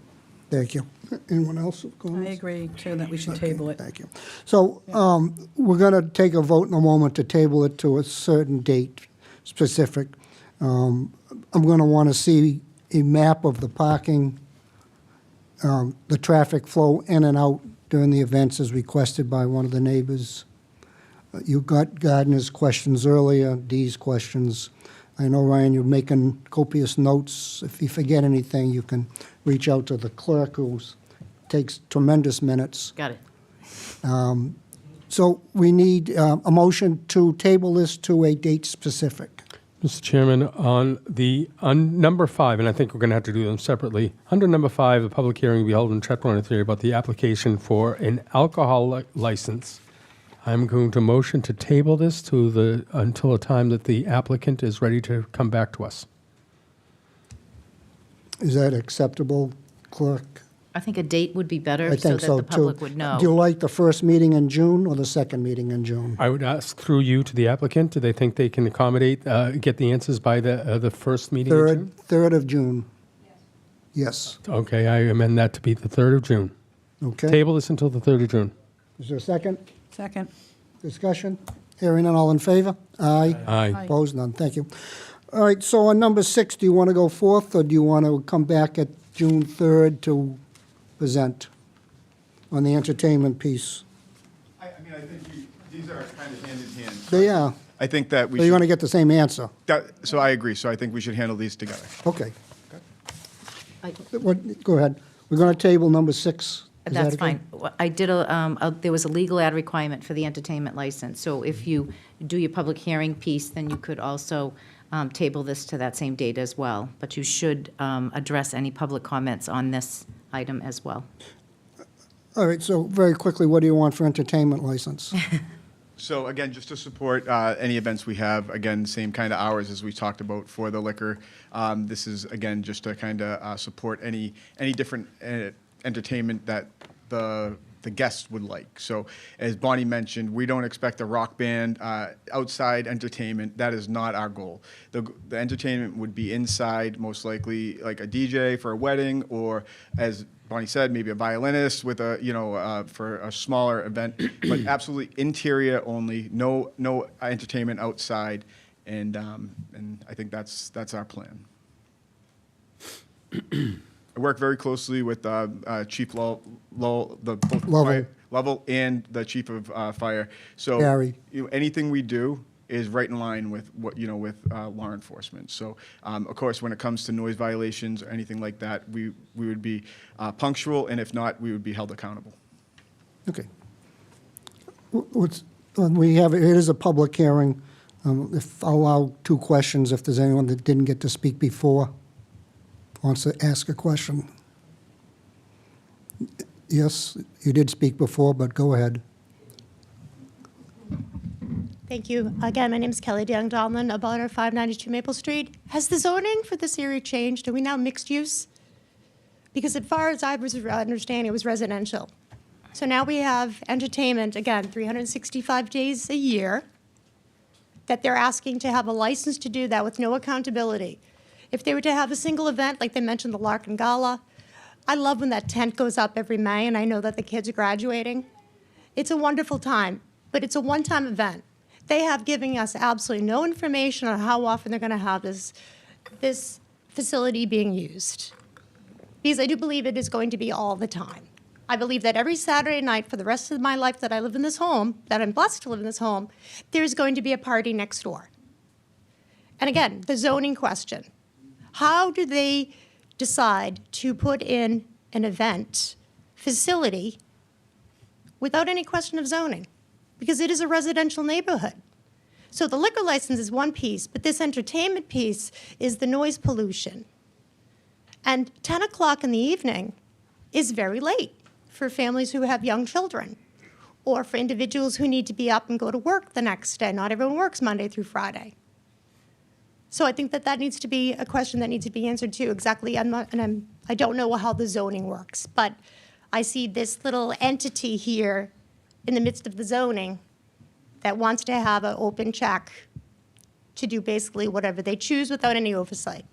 Thank you. Anyone else have I comments? agree, too, that we should table it. Thank you. So we're going to take a vote in a moment to table it to a certain date specific. I'm going to want to see a map of the parking, the traffic flow in and out during the events as requested by one of the neighbors. You got Gardner's questions earlier, Dee's questions. I know, Ryan, you're making copious notes. If you forget anything, you can reach out to the clerk, who takes tremendous minutes. Got it. So we need a motion to table this to a date specific. Mr. Chairman, on number 5, and I think we're going to have to do them separately, under number 5, a public hearing will be held in Chetwynd Theory about the application for an alcohol license. I'm going to motion to table this until a time that the applicant is ready to come back to us. Is that acceptable, clerk? I think a date would be better I so think that so, the too. public would know. Do you like the first meeting in June or the second meeting in June? I would ask through you to the applicant, do they think they can accommodate, get the answers by the first meeting in June? 3rd of June. Yes. Okay, I amend that to be the 3rd of June. Okay. Table this until the 3rd of June. Is there a second? Second. Discussion? Hearing none, all in favor? Aye. Aye. Opposed, none. Thank you. All right, so on number 6, do you want to go forth, or do you want to come back at June 3rd to present on the entertainment piece? I mean, I think these are kind of hand in hand. They are. I think that we So you're going to should, get the same answer? so I agree. So I think we should handle these together. Okay. Go ahead. We're going to table number 6. Is That's that okay? fine. I did there was a legal ad requirement for the entertainment license. So if you do your public hearing piece, then you could also table this to that same date as well. But you should address any public comments on this item as well. All right, so very quickly, what do you want for entertainment license? So again, just to support any events we have, again, same kind of hours as we talked about for the liquor. This is, again, just to kind of support any different entertainment that the guests would like. So as Bonnie mentioned, we don't expect a rock band, outside entertainment. That is not our goal. The entertainment would be inside, most likely like a DJ for a wedding, or as Bonnie said, maybe a violinist with for a smaller event, but absolutely interior only, no entertainment outside, and I think that's our plan. I work very closely with Chief both Lovell. Lovell and the Chief of Fire. So Barry. Anything we do is right in line with what with law enforcement. So of course, when it comes to noise violations or anything like that, we would be punctual, and if not, we would be held accountable. Okay. It is a public hearing. If I'll allow 2 questions, if there's anyone that didn't get to speak before, wants to ask a question. Yes, you did speak before, but go ahead. Thank you. Again, my name is Kelly DeYoung-Donlin, about 592 Maple Street. Has the zoning for this area changed? Are we now mixed use? Because as far as I was understanding, it was residential. So now we have entertainment, again, 365 days a year, that they're asking to have a license to do that with no accountability. If they were to have a single event, like they mentioned the Larkin Gala, I love when that tent goes up every May, and I know that the kids are graduating. It's a wonderful time, but it's a one-time event. They have given us absolutely no information on how often they're going to have this facility being used. Because I do believe it is going to be all the time. I believe that every Saturday night for the rest of my life that I live in this home, that I'm blessed to live in this home, there's going to be a party next door. And again, the zoning question. How do they decide to put in an event facility without any question of zoning? Because it is a residential neighborhood. So the liquor license is one piece, but this entertainment piece is the noise pollution. And 10 o'clock in the evening is very late for families who have young children or for individuals who need to be up and go to work the next day. Not everyone works Monday through Friday. So I think that that needs to be a question that needs to be answered too. Exactly, I don't know how the zoning works, but I see this little entity here in the midst of the zoning that wants to have an open check to do basically whatever they choose without any oversight.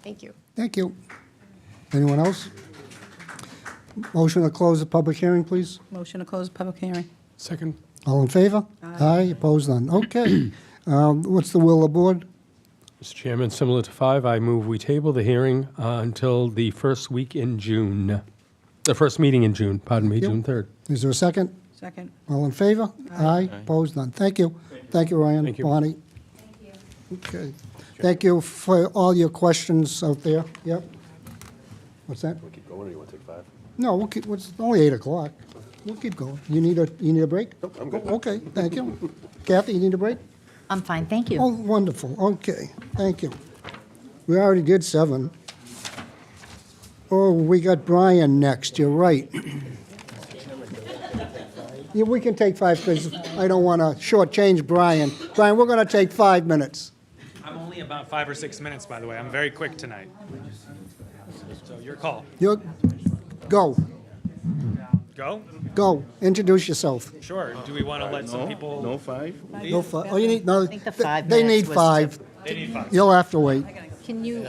Thank you. Thank you. Anyone else? Motion to close the public hearing, please. Motion to close the public hearing. Second. All in favor? Aye. Opposed, none. Okay. What's the will of the board? Mr. Chairman, similar to 5, I move we table the hearing until the first week in June. The first meeting in June, pardon me, June 3rd. Is there a second? Second. All in favor? Aye. Opposed, none. Thank you. Thank you, Ryan. Thank you. Bonnie. Okay. Thank you for all your questions out there. Yep. What's that? We'll keep going, or you want to take 5? No, we'll keep, it's only 8 o'clock. We'll keep going. You need a break? Nope, I'm good. Okay, thank you. Kathy, you need a break? I'm fine, thank you. Oh, wonderful. Okay, thank you. We already did 7. Oh, we got Brian next. You're right. Yeah, we can take 5 because I don't want to shortchange Brian. Brian, we're going to take 5 minutes. I'm only about 5 or 6 minutes, by the way. I'm very quick tonight. So your call. Go. Go? Go. Introduce yourself. Sure. Do we want to let some people? No 5? No 5. Oh, you need, no. think the 5 They minutes need was 5. They need 5. You'll have to wait. Can you,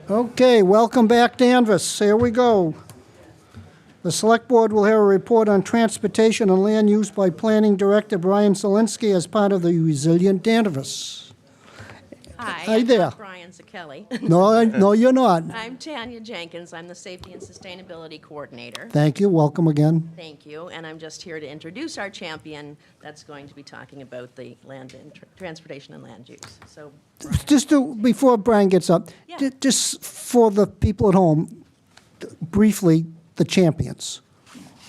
Okay, welcome back, Danvers. Here we go. The Select Board will hear a report on transportation and land use by Planning Director Brian Zielinski as part of the Resilient Danvers. Hi, Hi I'm there. not Brian Zakelli. No, you're not. I'm Tanya Jenkins. I'm the Safety and Sustainability Coordinator. Thank you. Welcome again. Thank you, and I'm just here to introduce our champion that's going to be talking about the land and transportation and land use. So, Before Brian gets up, just for the people at home, briefly, the champions.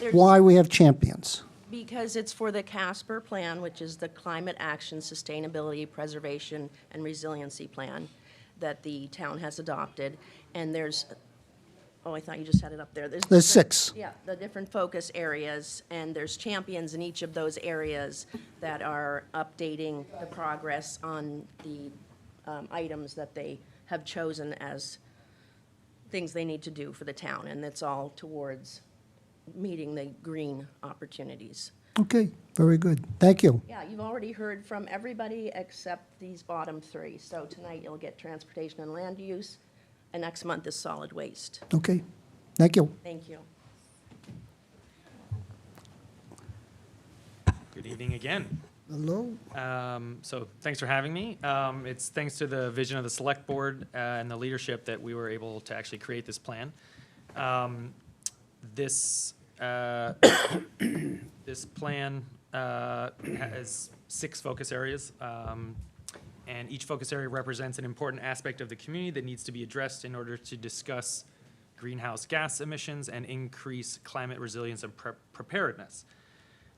There's- Why we have champions. because it's for the CASPER plan, which is the Climate Action, Sustainability, Preservation, and Resiliency Plan that the town has adopted, and there's, oh, I thought you just had it up there. There's different- 6. Yeah, the different focus areas, and there's champions in each of those areas that are updating the progress on the items that they have chosen as things they need to do for the town, and it's all towards meeting the green opportunities. Okay, very good. Thank you. Yeah, you've already heard from everybody except these bottom 3. So tonight you'll get transportation and land use, and next month is solid waste. Okay, thank you. Thank you. Good evening again. Hello. So thanks for having me. It's thanks to the vision of the Select Board and the leadership that we were able to actually create this plan. This this plan has 6 focus areas, and each focus area represents an important aspect of the community that needs to be addressed in order to discuss greenhouse gas emissions and increase climate resilience and preparedness.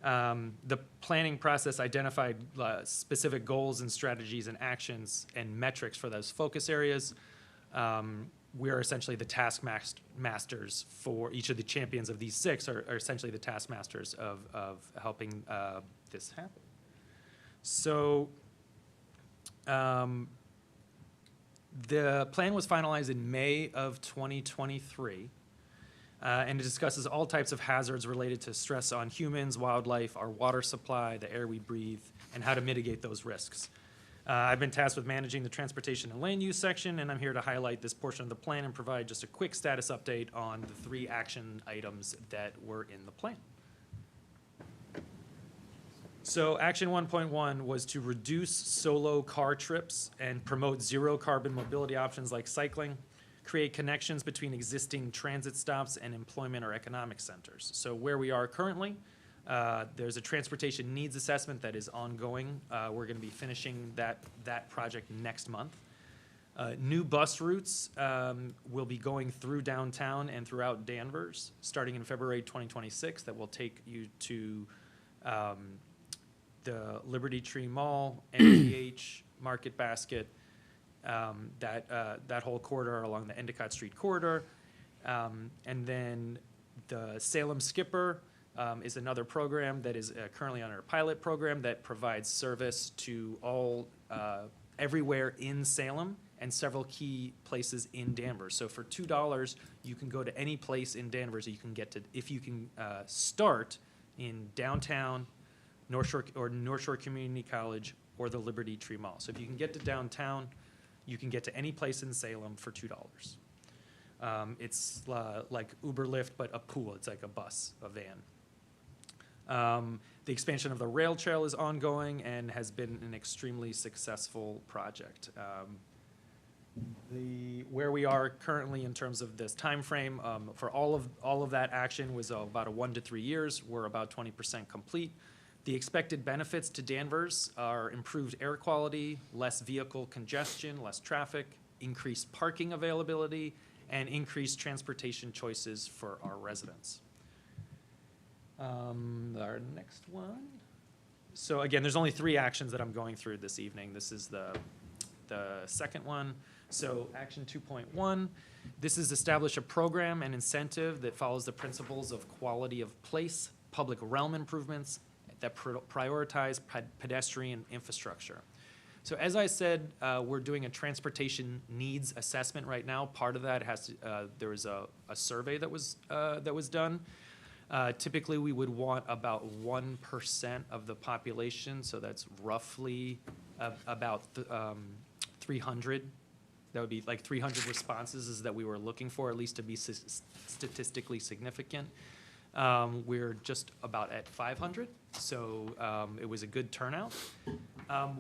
The planning process identified specific goals and strategies and actions and metrics for those focus areas. We are essentially the taskmasters for each of the champions of these 6 are essentially the taskmasters of helping this happen. So the plan was finalized in May of 2023. And it discusses all types of hazards related to stress on humans, wildlife, our water supply, the air we breathe, and how to mitigate those risks. I've been tasked with managing the transportation and land use section, and I'm here to highlight this portion of the plan and provide just a quick status update on the 3 action items that were in the plan. So action 1.1 was to reduce solo car trips and promote zero carbon mobility options like cycling, create connections between existing transit stops and employment or economic centers. So where we are currently, there's a transportation needs assessment that is ongoing. We're going to be finishing that project next month. New bus routes will be going through downtown and throughout Danvers, starting in February 2026, that will take you to the Liberty Tree Mall, MGH, Market Basket, that whole corridor along the Endicott Street corridor. And then the Salem Skipper is another program that is currently on our pilot program that provides service to all, everywhere in Salem and several key places in Danvers. So for $2, you can go to any place in Danvers. You can get to, if you can start in downtown, North Shore Community College, or the Liberty Tree Mall. So if you can get to downtown, you can get to any place in Salem for $2. It's like Uber Lyft, but a pool. It's like a bus, a van. The expansion of the rail trail is ongoing and has been an extremely successful project. Where we are currently in terms of this time frame for all of that action was about 1 to 3 years. We're about 20% complete. The expected benefits to Danvers are improved air quality, less vehicle congestion, less traffic, increased parking availability, and increased transportation choices for our residents. Our next one. So again, there's only 3 actions that I'm going through this evening. This is the second one. So action 2.1, this is establish a program and incentive that follows the principles of quality of place, public realm improvements, that prioritize pedestrian infrastructure. So as I said, we're doing a transportation needs assessment right now. Part of that has to, there was a survey that was done. Typically, we would want about 1% of the population, so that's roughly about 300 That would be like 300 responses is that we were looking for, at least to be statistically significant. We're just about at 500, so it was a good turnout.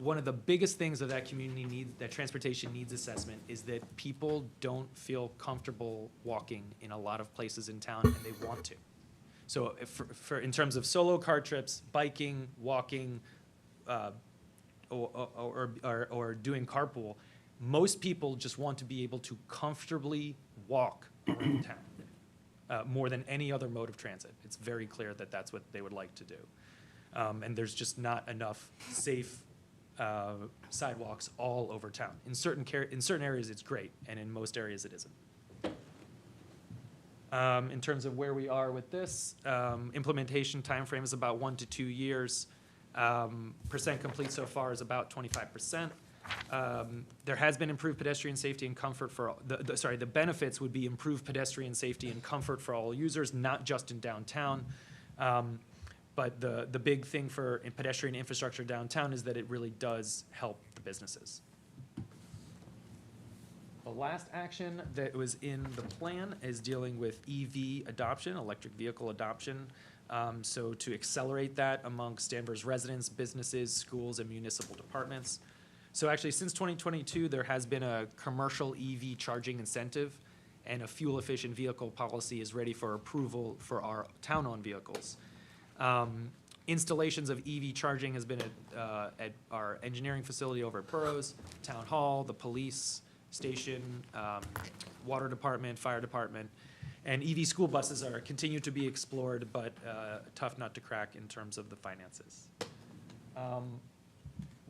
One of the biggest things of that community needs, that transportation needs assessment, is that people don't feel comfortable walking in a lot of places in town, and they want to. So in terms of solo car trips, biking, walking, or doing carpool, most people just want to be able to comfortably walk around town, more than any other mode of transit. It's very clear that that's what they would like to do. And there's just not enough safe sidewalks all over town. In certain areas, it's great, and in most areas, it isn't. In terms of where we are with this, implementation timeframe is about 1 to 2 years. Percent complete so far is about 25%. There has been improved pedestrian safety and comfort for all, the benefits would be improved pedestrian safety and comfort for all users, not just in downtown. But the big thing for pedestrian infrastructure downtown is that it really does help the businesses. The last action that was in the plan is dealing with EV adoption, electric vehicle adoption. So to accelerate that amongst Danvers residents, businesses, schools, and municipal departments. So actually, since 2022, there has been a commercial EV charging incentive, and a fuel-efficient vehicle policy is ready for approval for our town-owned vehicles. Installations of EV charging has been at our engineering facility over at Burroughs, Town Hall, the police station, water department, fire department. And EV school buses are continue to be explored, but tough nut to crack in terms of the finances.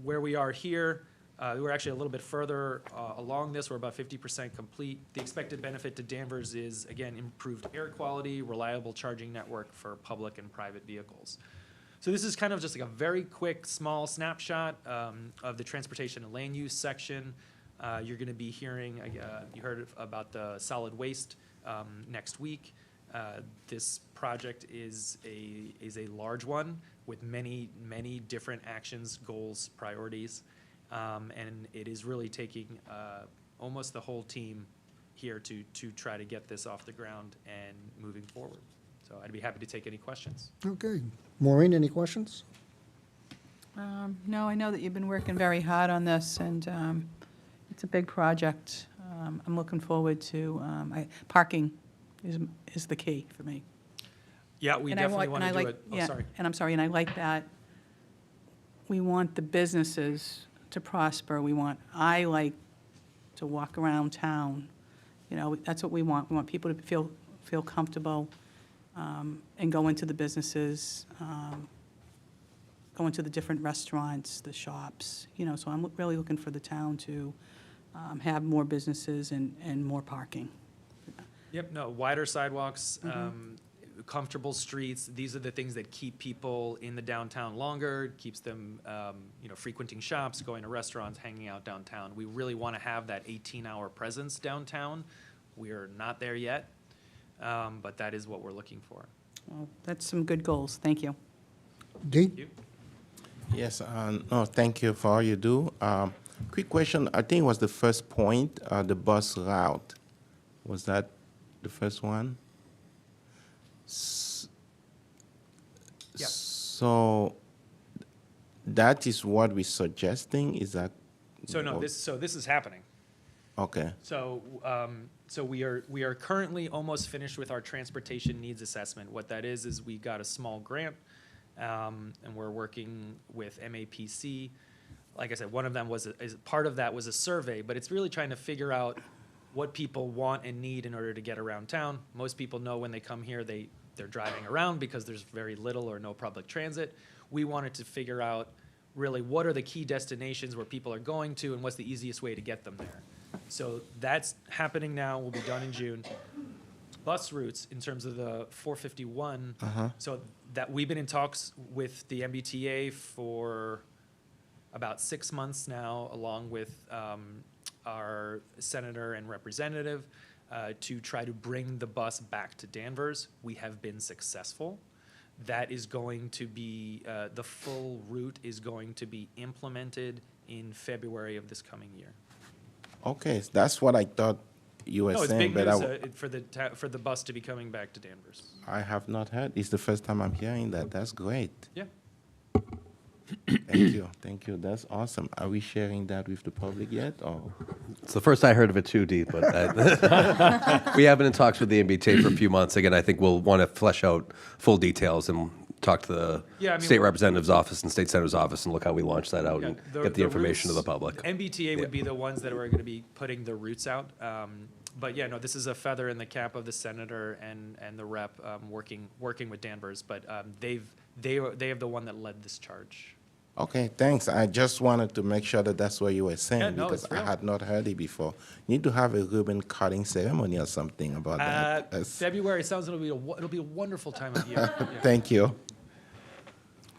Where we are here, we're actually a little bit further along this. We're about 50% complete. The expected benefit to Danvers is, again, improved air quality, reliable charging network for public and private vehicles. So this is kind of just like a very quick, small snapshot of the transportation and land use section. You're going to be hearing, you heard about the solid waste next week. This project is a large one with many, many different actions, goals, priorities. And it is really taking almost the whole team here to try to get this off the ground and moving forward. So I'd be happy to take any questions. Okay. Maureen, any questions? No, I know that you've been working very hard on this, and it's a big project. I'm looking forward to, parking is the key for me. Yeah, we definitely want to do it. Oh, yeah, sorry. And I'm sorry, and I like that we want the businesses to prosper. I like to walk around town. You know, that's what we want. We want people to feel comfortable and go into the businesses, go into the different restaurants, the shops. You know, so I'm really looking for the town to have more businesses and more parking. Yep, no, wider sidewalks, comfortable streets. These are the things that keep people in the downtown longer, keeps them, frequenting shops, going to restaurants, hanging out downtown. We really want to have that 18-hour presence downtown. We're not there yet, but that is what we're looking for. Well, that's some good goals. Thank you. Dee? Thank you. Yes, no, thank you for all you do. Quick question, I think it was the first point, the bus route. Was that the first one? Yeah. So that is what we're suggesting, is that? So no, this is happening. Okay. So we are currently almost finished with our transportation needs assessment. What that is we got a small grant, and we're working with MAPC. Like I said, one of them part of that was a survey, but it's really trying to figure out what people want and need in order to get around town. Most people know when they come here, they're driving around because there's very little or no public transit. We wanted to figure out really what are the key destinations where people are going to and what's the easiest way to get them there. So that's happening now, will be done in June. Bus routes in terms of the 451, so that we've been in talks with the MBTA for about 6 months now, along with our senator and representative, to try to bring the bus back to Danvers. We have been successful. That is going to be, the full route is going to be implemented in February of this coming year. Okay, that's what I thought you were No, it's saying, big but news for the bus to be coming back to Danvers. I have not heard. It's the first time I'm hearing that. That's great. Yeah. Thank you. That's awesome. Are we sharing that with the public yet, or? It's the first I heard of it too, Dee, but we have been in talks with the MBTA for a few months. Again, I think we'll want to flesh out full details and talk to the state representative's office and state senator's office and look how we launch that out and get the information to the public. MBTA would be the ones that are going to be putting the routes out. But yeah, no, this is a feather in the cap of the senator and the rep working with Danvers. But they have the one that led this charge. Okay, thanks. I just wanted to make sure that that's what you were saying, Yeah, no, because it's I real. had not heard it before. Need to have a ribbon cutting ceremony or something about that. That's- February sounds it'll be a wonderful time of year. Yeah. Thank you.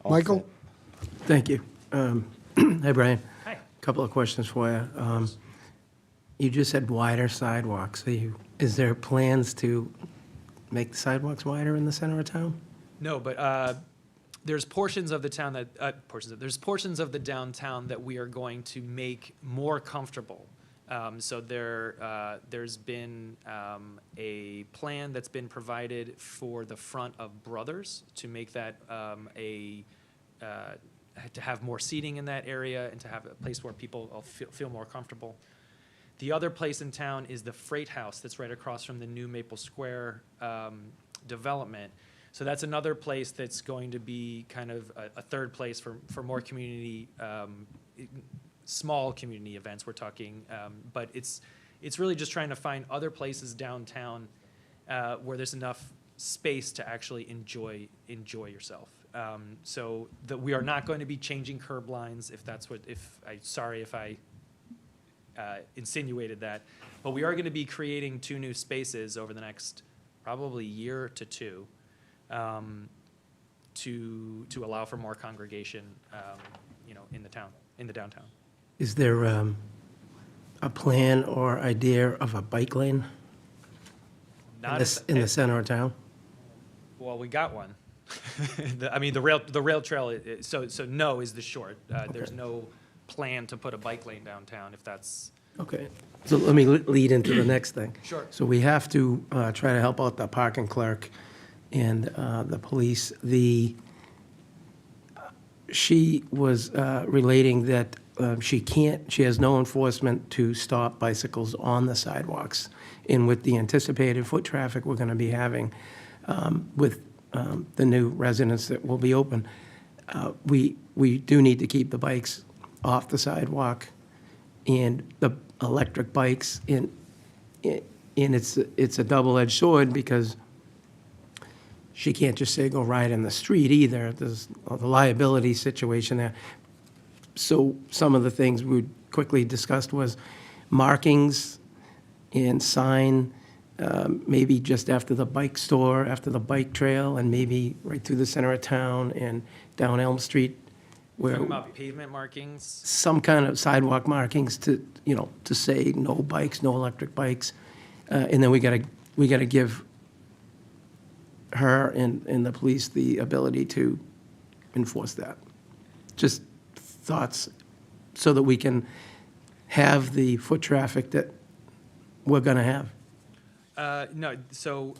Michael? Thank you. Hi, Brian. Hi. Couple of questions for you. You just said wider sidewalks. Is there plans to make the sidewalks wider in the center of town? No, but there's portions of the town there's portions of the downtown that we are going to make more comfortable. So there's been a plan that's been provided for the front of Brothers to make that to have more seating in that area and to have a place where people will feel more comfortable. The other place in town is the Freight House that's right across from the new Maple Square development. So that's another place that's going to be kind of a third place for more community, small community events we're talking. But it's really just trying to find other places downtown where there's enough space to actually enjoy yourself. So that we are not going to be changing curb lines sorry if I insinuated that, but we are going to be creating 2 new spaces over the next probably year to 2 to allow for more congregation, in the downtown. Is there a plan or idea of a bike lane in the center of town? Well, we got one. The rail trail. So no is the short. There's no plan to put a bike lane downtown. If that's Okay, so let me lead into the next thing. Sure. So we have to try to help out the parking clerk and the police. She was relating that she has no enforcement to stop bicycles on the sidewalks. And with the anticipated foot traffic we're going to be having with the new residents that will be open, we do need to keep the bikes off the sidewalk and the electric bikes and it's a double-edged sword because she can't just say go ride in the street either. There's the liability situation there. So some of the things we quickly discussed was markings and sign, maybe just after the bike store, after the bike trail, and maybe right through the center of town and down Elm Street, where talking about pavement markings. some kind of sidewalk markings to say no bikes, no electric bikes, and then we gotta give her and the police the ability to enforce that. Just thoughts, so that we can have the foot traffic that we're gonna have. No, so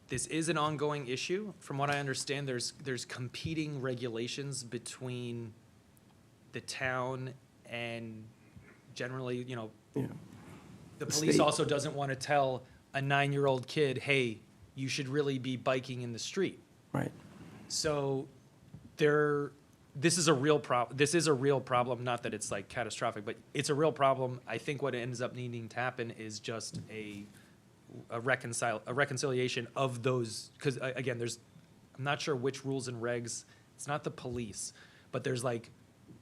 this is an ongoing issue. From what I understand, there's competing regulations between the town and generally, the police state. also doesn't want to tell a 9-year-old kid, hey, you should really be biking in the street. Right. So this is a real problem. This is a real problem, not that it's like catastrophic, but it's a real problem. I think what ends up needing to happen is just a reconciliation of those, because again, I'm not sure which rules and regs. It's not the police, but there's a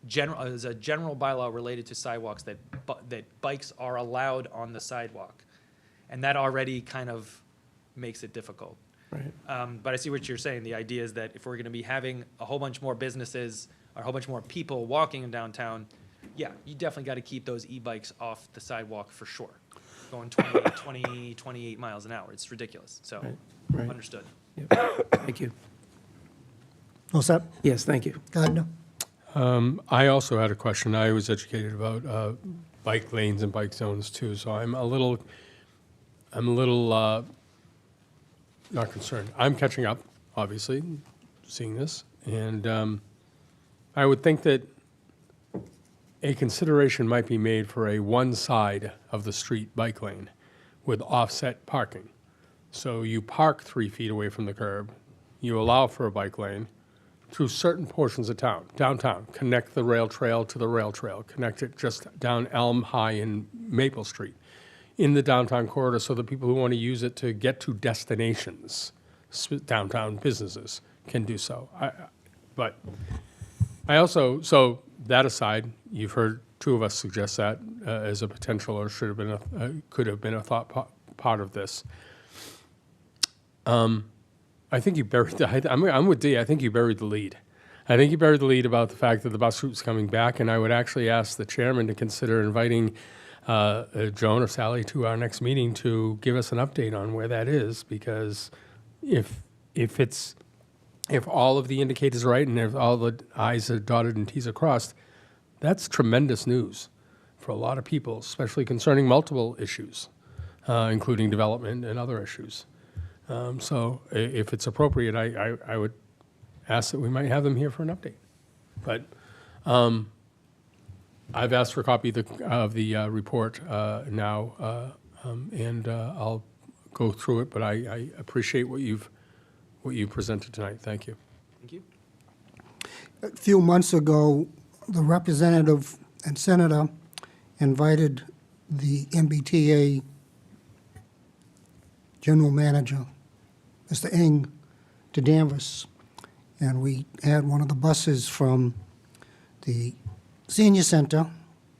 general bylaw related to sidewalks that bikes are allowed on the sidewalk, and that already kind of makes it difficult. Right. But I see what you're saying. The idea is that if we're going to be having a whole bunch more businesses or a whole bunch more people walking in downtown, yeah, you definitely got to keep those e-bikes off the sidewalk for sure. Going 28 miles an hour. It's ridiculous. So, Right. understood. Thank you. All set? Yes, thank you. Gardner? I also had a question. I was educated about bike lanes and bike zones too. So I'm a little not concerned. I'm catching up, obviously, seeing this. And I would think that a consideration might be made for a one side of the street bike lane with offset parking. So you park 3 feet away from the curb, you allow for a bike lane through certain portions of town, downtown, connect the rail trail to the rail trail, connect it just down Elm High and Maple Street in the downtown corridor so that people who want to use it to get to destinations, downtown businesses, can do so. But I also, so that aside, you've heard two of us suggest that as a potential or should have been could have been a thought part of this. I think you buried I'm with Dee. I think you buried the lead. I think you buried the lead about the fact that the bus route's coming back, and I would actually ask the chairman to consider inviting Joan or Sally to our next meeting to give us an update on where that is, because if all of the indicators are right and if all the I's are dotted and T's are crossed, that's tremendous news for a lot of people, especially concerning multiple issues, including development and other issues. So if it's appropriate, I would ask that we might have them here for an update. But I've asked for a copy of the report now, and I'll go through it, but I appreciate what you've presented tonight. Thank you. Thank you. A few months ago, the representative and senator invited the MBTA general manager, Mr. Ng, to Danvers, and we had one of the buses from the senior center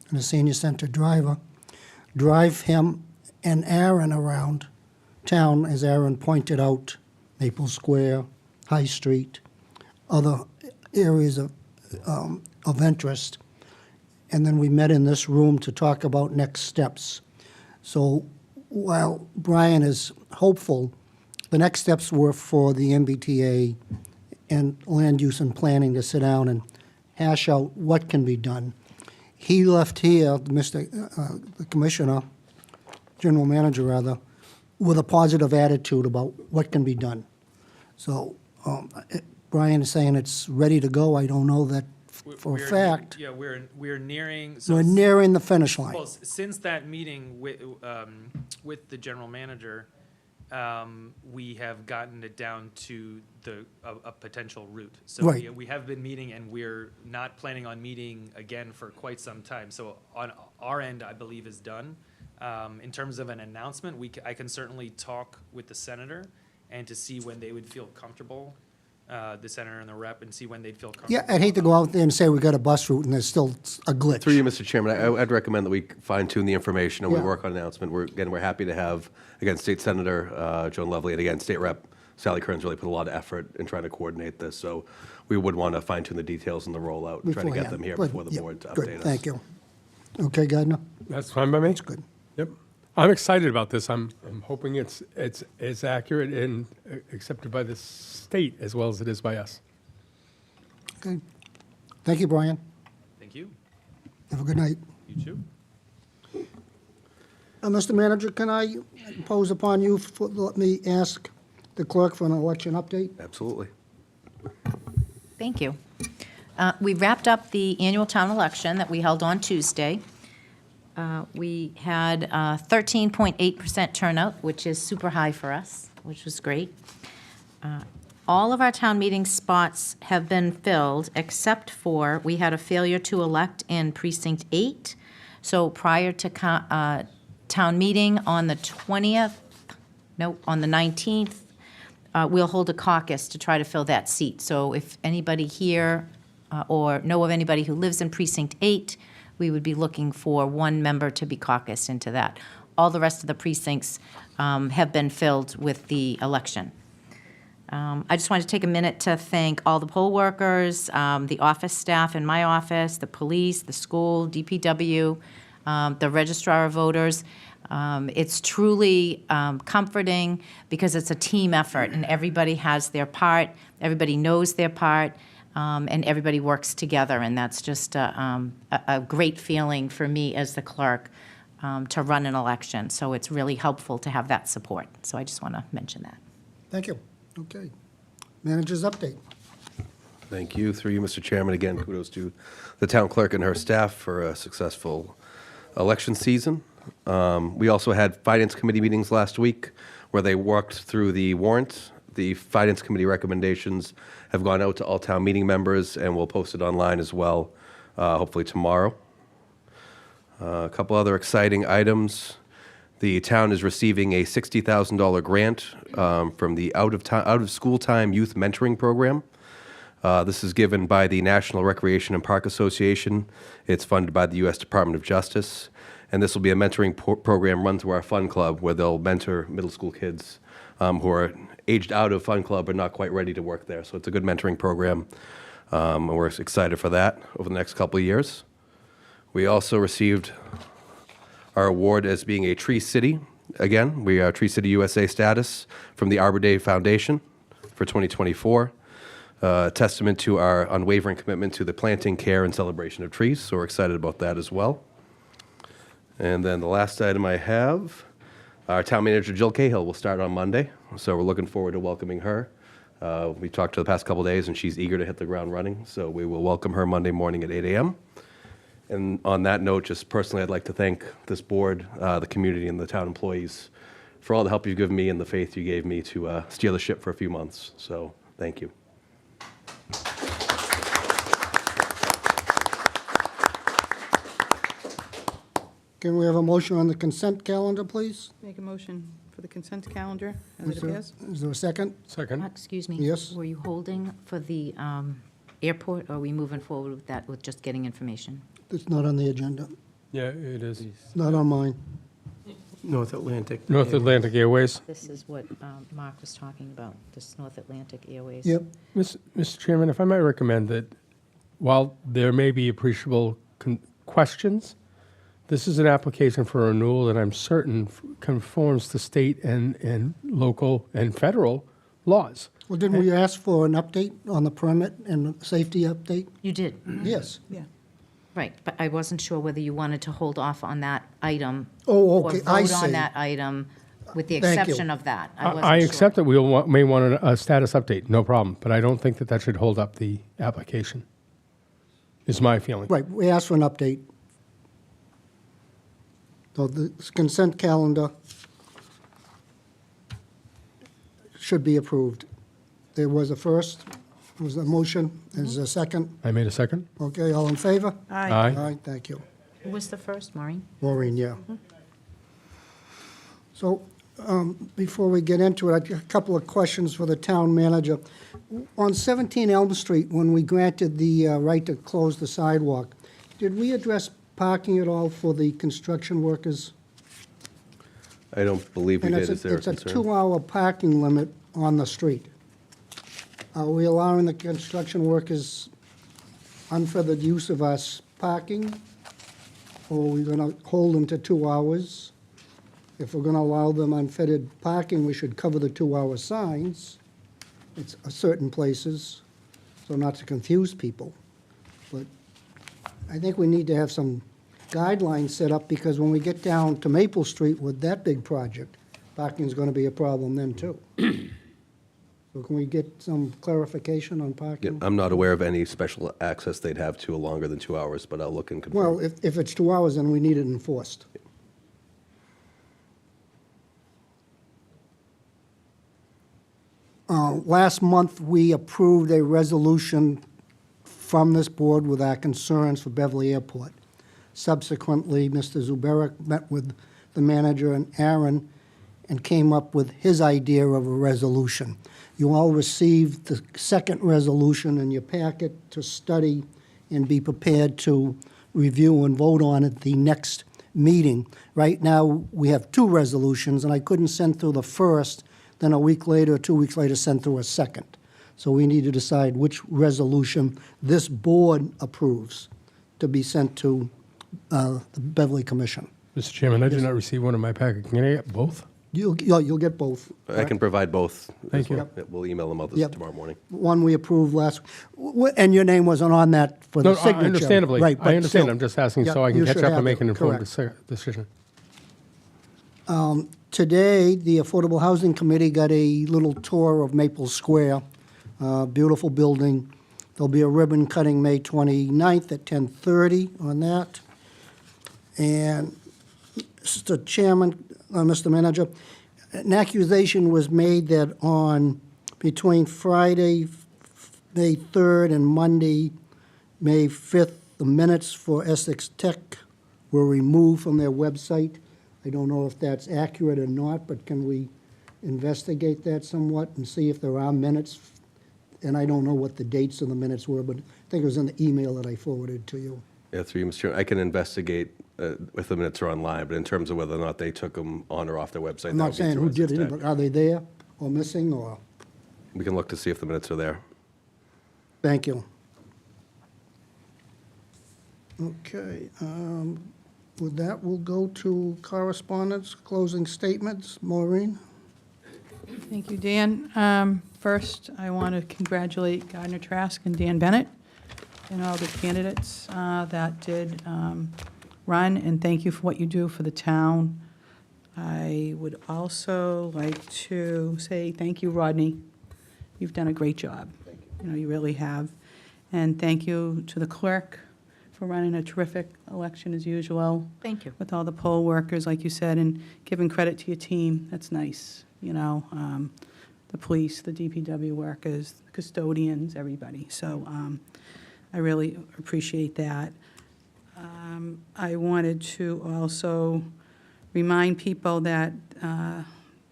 and the senior center driver drive him and Aaron around town, as Aaron pointed out, Maple Square, High Street, other areas of interest. And then we met in this room to talk about next steps. So while Brian is hopeful, the next steps were for the MBTA and land use and planning to sit down and hash out what can be done. He left here, the commissioner, general manager rather, with a positive attitude about what can be done. So Brian is saying it's ready to go. I don't know that for a fact. Yeah, we're nearing. We're nearing the finish line. Well, since that meeting with the general manager, we have gotten it down to a potential route. So Right. we have been meeting, and we're not planning on meeting again for quite some time. So on our end, I believe is done. In terms of an announcement, I can certainly talk with the senator and to see when they would feel comfortable, the senator and the rep, and see when they'd feel comfortable. Yeah, I'd hate to go out there and say we got a bus route and there's still a glitch. Through you, Mr. Chairman, I'd recommend that we fine-tune the information and we Yeah. work on an announcement. We're happy to have, again, State Senator Joan Lovely and, again, State Rep Sally Kearns really put a lot of effort in trying to coordinate this. So we would want to fine-tune the details and the rollout and try to get Beforehand. them here Good. before the Yep. board to Good. update us. Thank you. Okay, Gardner? That's fine by me. That's good. Yep. I'm excited about this. I'm hoping it's accurate and accepted by the state as well as it is by us. Okay. Thank you, Brian. Thank you. Have a good night. You too. Mr. Manager, can I impose upon you, let me ask the clerk for an election update? Absolutely. Thank you. We wrapped up the annual town election that we held on Tuesday. We had 13.8% turnout, which is super high for us, which was great. All of our town meeting spots have been filled, except for we had a failure to elect in Precinct 8. So prior to town meeting on the 20th, on the 19th, we'll hold a caucus to try to fill that seat. So if anybody here or know of anybody who lives in Precinct 8, we would be looking for one member to be caucused into that. All the rest of the precincts have been filled with the election. I just wanted to take a minute to thank all the poll workers, the office staff in my office, the police, the school, DPW, the registrar of voters. It's truly comforting because it's a team effort and everybody has their part, everybody knows their part, and everybody works together, and that's just a great feeling for me as the clerk to run an election. So it's really helpful to have that support. So I just want to mention that. Thank you. Okay. Manager's update. Thank you. Through you, Mr. Chairman. Again, kudos to the town clerk and her staff for a successful election season. We also had Finance Committee meetings last week where they worked through the warrant. The Finance Committee recommendations have gone out to all town meeting members, and we'll post it online as well, hopefully tomorrow. A couple other exciting items. The town is receiving a $60,000 grant from the out of school time youth mentoring program. This is given by the National Recreation and Park Association. It's funded by the U.S. Department of Justice. And this will be a mentoring program run through our fun club where they'll mentor middle school kids who are aged out of fun club but not quite ready to work there. So it's a good mentoring program, and we're excited for that over the next couple of years. We also received our award as being a Tree City. Again, we are Tree City USA status from the Arbor Day Foundation for 2024. Testament to our unwavering commitment to the planting, care, and celebration of trees. So we're excited about that as well. And then the last item I have, our town manager, Jill Cahill, will start on Monday. So we're looking forward to welcoming her. We talked to her the past couple of days, and she's eager to hit the ground running. So we will welcome her Monday morning at 8 a.m. And on that note, just personally, I'd like to thank this board, the community, and the town employees for all the help you've given me and the faith you gave me to steer the ship for a few months. So thank you. Can we have a motion on the consent calendar, please? Make a motion for the consent calendar as it appears. Is there a second? Second. Excuse me. Yes. Were you holding for the airport, or are we moving forward with that, with just getting information? It's not on the agenda. Yeah, it is. Not on mine. North Atlantic. North Atlantic Airways. This is what Mark was talking about, this North Atlantic Airways. Yep. Mr. Chairman, if I might recommend that while there may be appreciable questions, this is an application for renewal that I'm certain conforms to state and local and federal laws. Well, didn't we ask for an update on the permit and the safety update? You did. Yes. Yeah. Right, but I wasn't sure whether you wanted to hold off on that item. Oh, okay, I Or vote on see. that item with the Thank you. exception of that. wasn't I sure. accept that may want a status update, no problem, but I don't think that should hold up the application, is my feeling. Right, we asked for an update. So the consent calendar should be approved. There was a first, was a motion, is there a second? I made a second. Okay, all in favor? Aye. Aye. Aye, thank you. Who was the first, Maureen? Maureen, yeah. So, before we get into it, I got a couple of questions for the town manager. On 17 Elm Street, when we granted the right to close the sidewalk, did we address parking at all for the construction workers? I don't believe we And did. Is there a it's a concern? 2-hour parking limit on the street. Are we allowing the construction workers unfettered use of our parking? Or are we going to hold them to 2 hours? If we're going to allow them unfettered parking, we should cover the 2-hour signs. It's certain places, so not to confuse people. But I think we need to have some guidelines set up, because when we get down to Maple Street with that big project, parking is going to be a problem then, too. So can we get some clarification on Yeah, parking? I'm not aware of any special access they'd have to a longer than 2 hours, but I'll look and confirm. Well, if it's 2 hours, then we need it enforced. Last month, we approved a resolution from this board with our concerns for Beverly Airport. Subsequently, Mr. Zuberik met with the manager and Aaron and came up with his idea of a resolution. You all received the second resolution in your packet to study and be prepared to review and vote on at the next meeting. Right now, we have two resolutions, and I couldn't send through the first, then a week later, or 2 weeks later, send through a second. So we need to decide which resolution this board approves to be sent to the Beverly Commission. Mr. Chairman, I did not receive one in my packet. Can I get both? You'll get both. I can provide both. Thank as well. you. We'll email them out Yep. tomorrow morning. One we approved last, and your name wasn't on that for the No, signature. understandably. Right, I but understand. still. I'm just asking Yeah, so I can you catch should up have and make it, an informed correct. decision. Today, the Affordable Housing Committee got a little tour of Maple Square, beautiful building. There'll be a ribbon cutting May 29th at 10:30 on that. And, Mr. Chairman, Mr. Manager, an accusation was made that between Friday, May 3rd, and Monday, May 5th, the minutes for Essex Tech were removed from their website. I don't know if that's accurate or not, but can we investigate that somewhat and see if there are minutes? And I don't know what the dates of the minutes were, but I think it was in the email that I forwarded to you. Yeah, through you, Mr. Chairman. I can investigate if the minutes are online, but in terms of whether or not they took them on or off their website, I'm that not would be saying through who Essex did it, Tech. but are they there or missing, or? We can look to see if the minutes are there. Thank you. Okay, with that, we'll go to correspondence, closing statements. Maureen? Thank you, Dan. First, I want to congratulate Gardner Trask and Dan Bennett and all the candidates that did run, and thank you for what you do for the town. I would also like to say thank you, Rodney. You've done a great job. You know, you really have. And thank you to the clerk for running a terrific election as usual. Thank you. With all the poll workers, like you said, and giving credit to your team. That's nice, you know, the police, the DPW workers, the custodians, everybody. So I really appreciate that. I wanted to also remind people that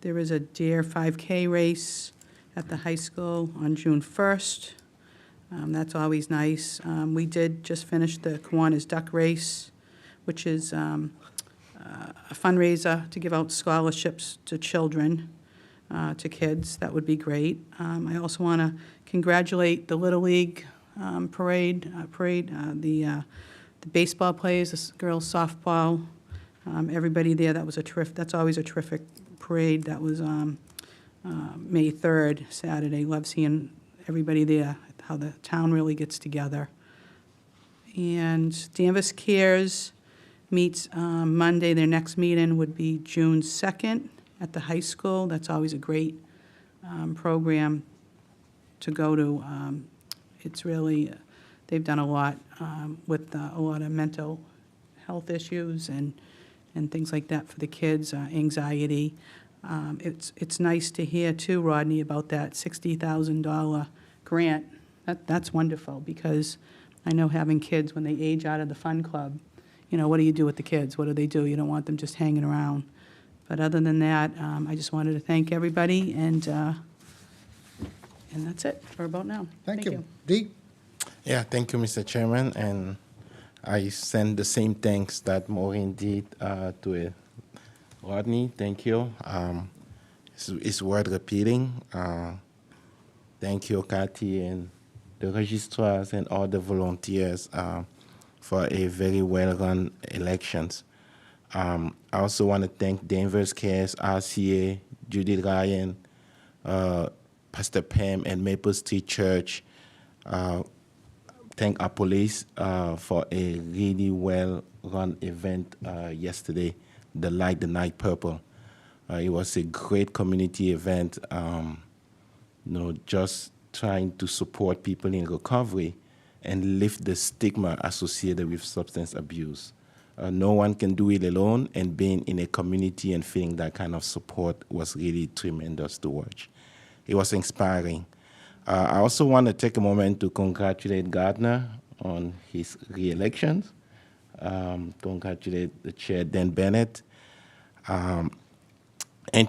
there is a Dare 5K race at the high school on June 1st. That's always nice. We did just finish the Kiwanis Duck Race, which is a fundraiser to give out scholarships to children, to kids. That would be great. I also want to congratulate the Little League parade, the baseball players, the girls softball, everybody there. That was that's always a terrific parade. That was May 3rd, Saturday. Love seeing everybody there, how the town really gets together. And Danvers Cares meets Monday. Their next meeting would be June 2nd at the high school. That's always a great program to go to. It's really, they've done a lot with a lot of mental health issues and things like that for the kids, anxiety. It's nice to hear too, Rodney, about that $60,000 grant. That's wonderful, because I know having kids, when they age out of the fun club, you know, what do you do with the kids? What do they do? You don't want them just hanging around. But other than that, I just wanted to thank everybody, and that's it for about now. Thank you. Dee? Yeah, thank you, Mr. Chairman, and I send the same thanks that Maureen did to Rodney. Thank you. It's worth repeating. Thank you, Kathy, and the registrars and all the volunteers for a very well-run elections. I also want to thank Danvers Cares, RCA, Judith Ryan, Pastor Pam, and Maple Street Church. Thank our police for a really well-run event yesterday, the Light the Night Purple. It was a great community event, just trying to support people in recovery and lift the stigma associated with substance abuse. No one can do it alone, and being in a community and feeling that kind of support was really tremendous to watch. It was inspiring. I also want to take a moment to congratulate Gardner on his re-election, congratulate the chair, Dan Bennett, and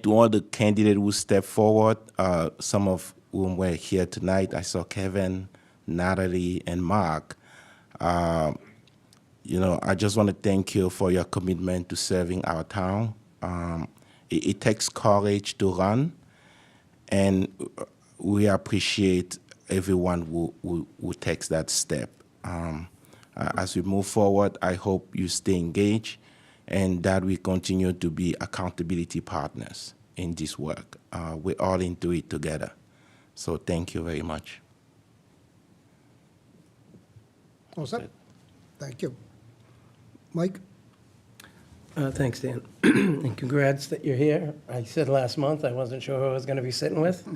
to all the candidates who stepped forward, some of whom were here tonight. I saw Kevin, Natalie, and Mark. I just want to thank you for your commitment to serving our town. It takes courage to run, and we appreciate everyone who takes that step. As we move forward, I hope you stay engaged and that we continue to be accountability partners. in this work. We're all into it together. So thank you very much. All set? Thank you. Mike? Thanks, Dan. And congrats that you're here. I said last month I wasn't sure who I was going to be sitting with.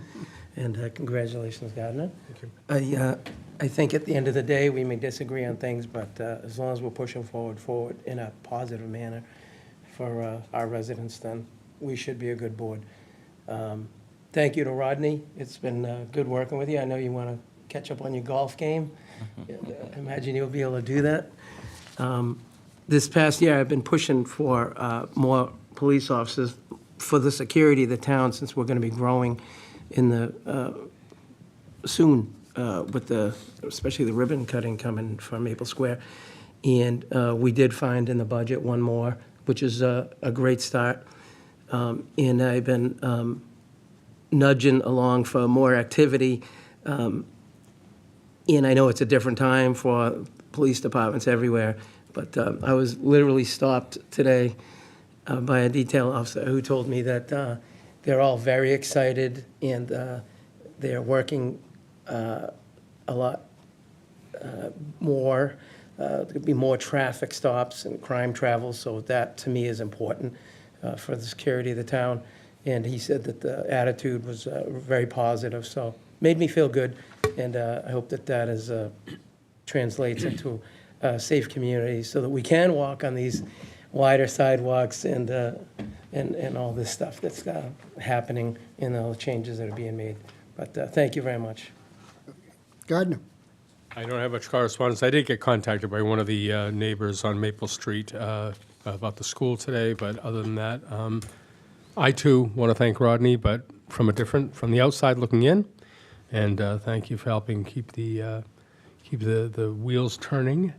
And congratulations, Gardner. Thank you. I think at the end of the day, we may disagree on things, but as long as we're pushing forward in a positive manner for our residents, then we should be a good board. Thank you to Rodney. It's been good working with you. I know you want to catch up on your golf game. I imagine you'll be able to do that. This past year, I've been pushing for more police officers for the security of the town, since we're going to be growing in the soon with especially the ribbon cutting coming from Maple Square. And we did find in the budget one more, which is a great start. And I've been nudging along for more activity. And I know it's a different time for police departments everywhere, but I was literally stopped today by a detail officer who told me that they're all very excited, and they're working a lot more. There could be more traffic stops and crime travel, so that to me is important for the security of the town. And he said that the attitude was very positive, so made me feel good. And I hope that that is translates into safe communities, so that we can walk on these wider sidewalks and all this stuff that's happening, and all the changes that are being made. But thank you very much. Gardner? I don't have much correspondence. I did get contacted by one of the neighbors on Maple Street about the school today, but other than that, I too want to thank Rodney, but from the outside looking in, and thank you for helping keep the wheels turning.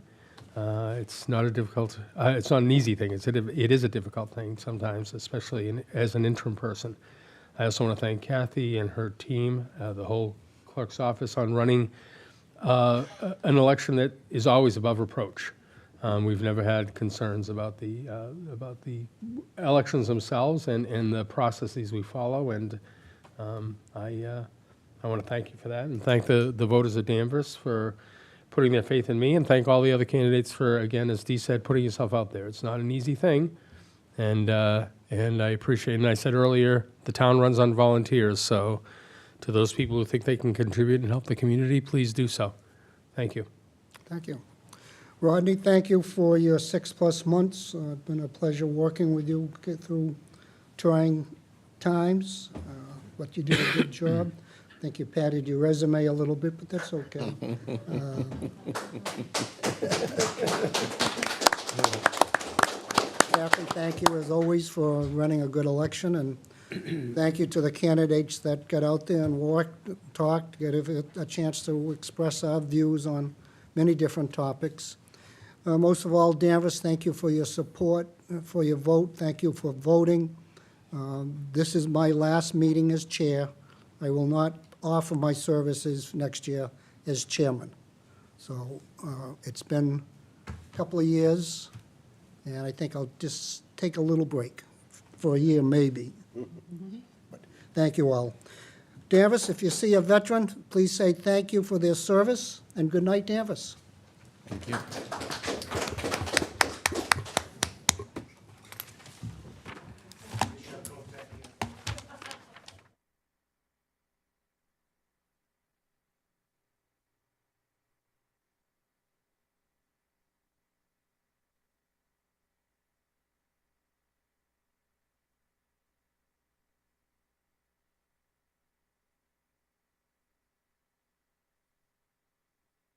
It's not an easy thing. It is a difficult thing sometimes, especially as an interim person. I also want to thank Kathy and her team, the whole clerk's office, on running an election that is always above reproach. We've never had concerns about the elections themselves and the processes we follow, and I want to thank you for that, and thank the voters of Danvers for putting their faith in me, and thank all the other candidates for, again, as Dee said, putting yourself out there. It's not an easy thing, and I appreciate it. And I said earlier, the town runs on volunteers, so to those people who think they can contribute and help the community, please do so. Thank you. Thank you. Rodney, thank you for your 6+ months. It's been a pleasure working with you, get through trying times, but you did a good job. I think you padded your resume a little bit, but that's okay. Catherine, thank you as always for running a good election, and thank you to the candidates that got out there and talked, get a chance to express our views on many different topics. Most of all, Danvers, thank you for your support, for your vote. Thank you for voting. This is my last meeting as chair. I will not offer my services next year as chairman. So it's been a couple of years, and I think I'll just take a little break for a year, maybe. But thank you all. Danvers, if you see a veteran, please say thank you for their service, and good night, Danvers. Thank you.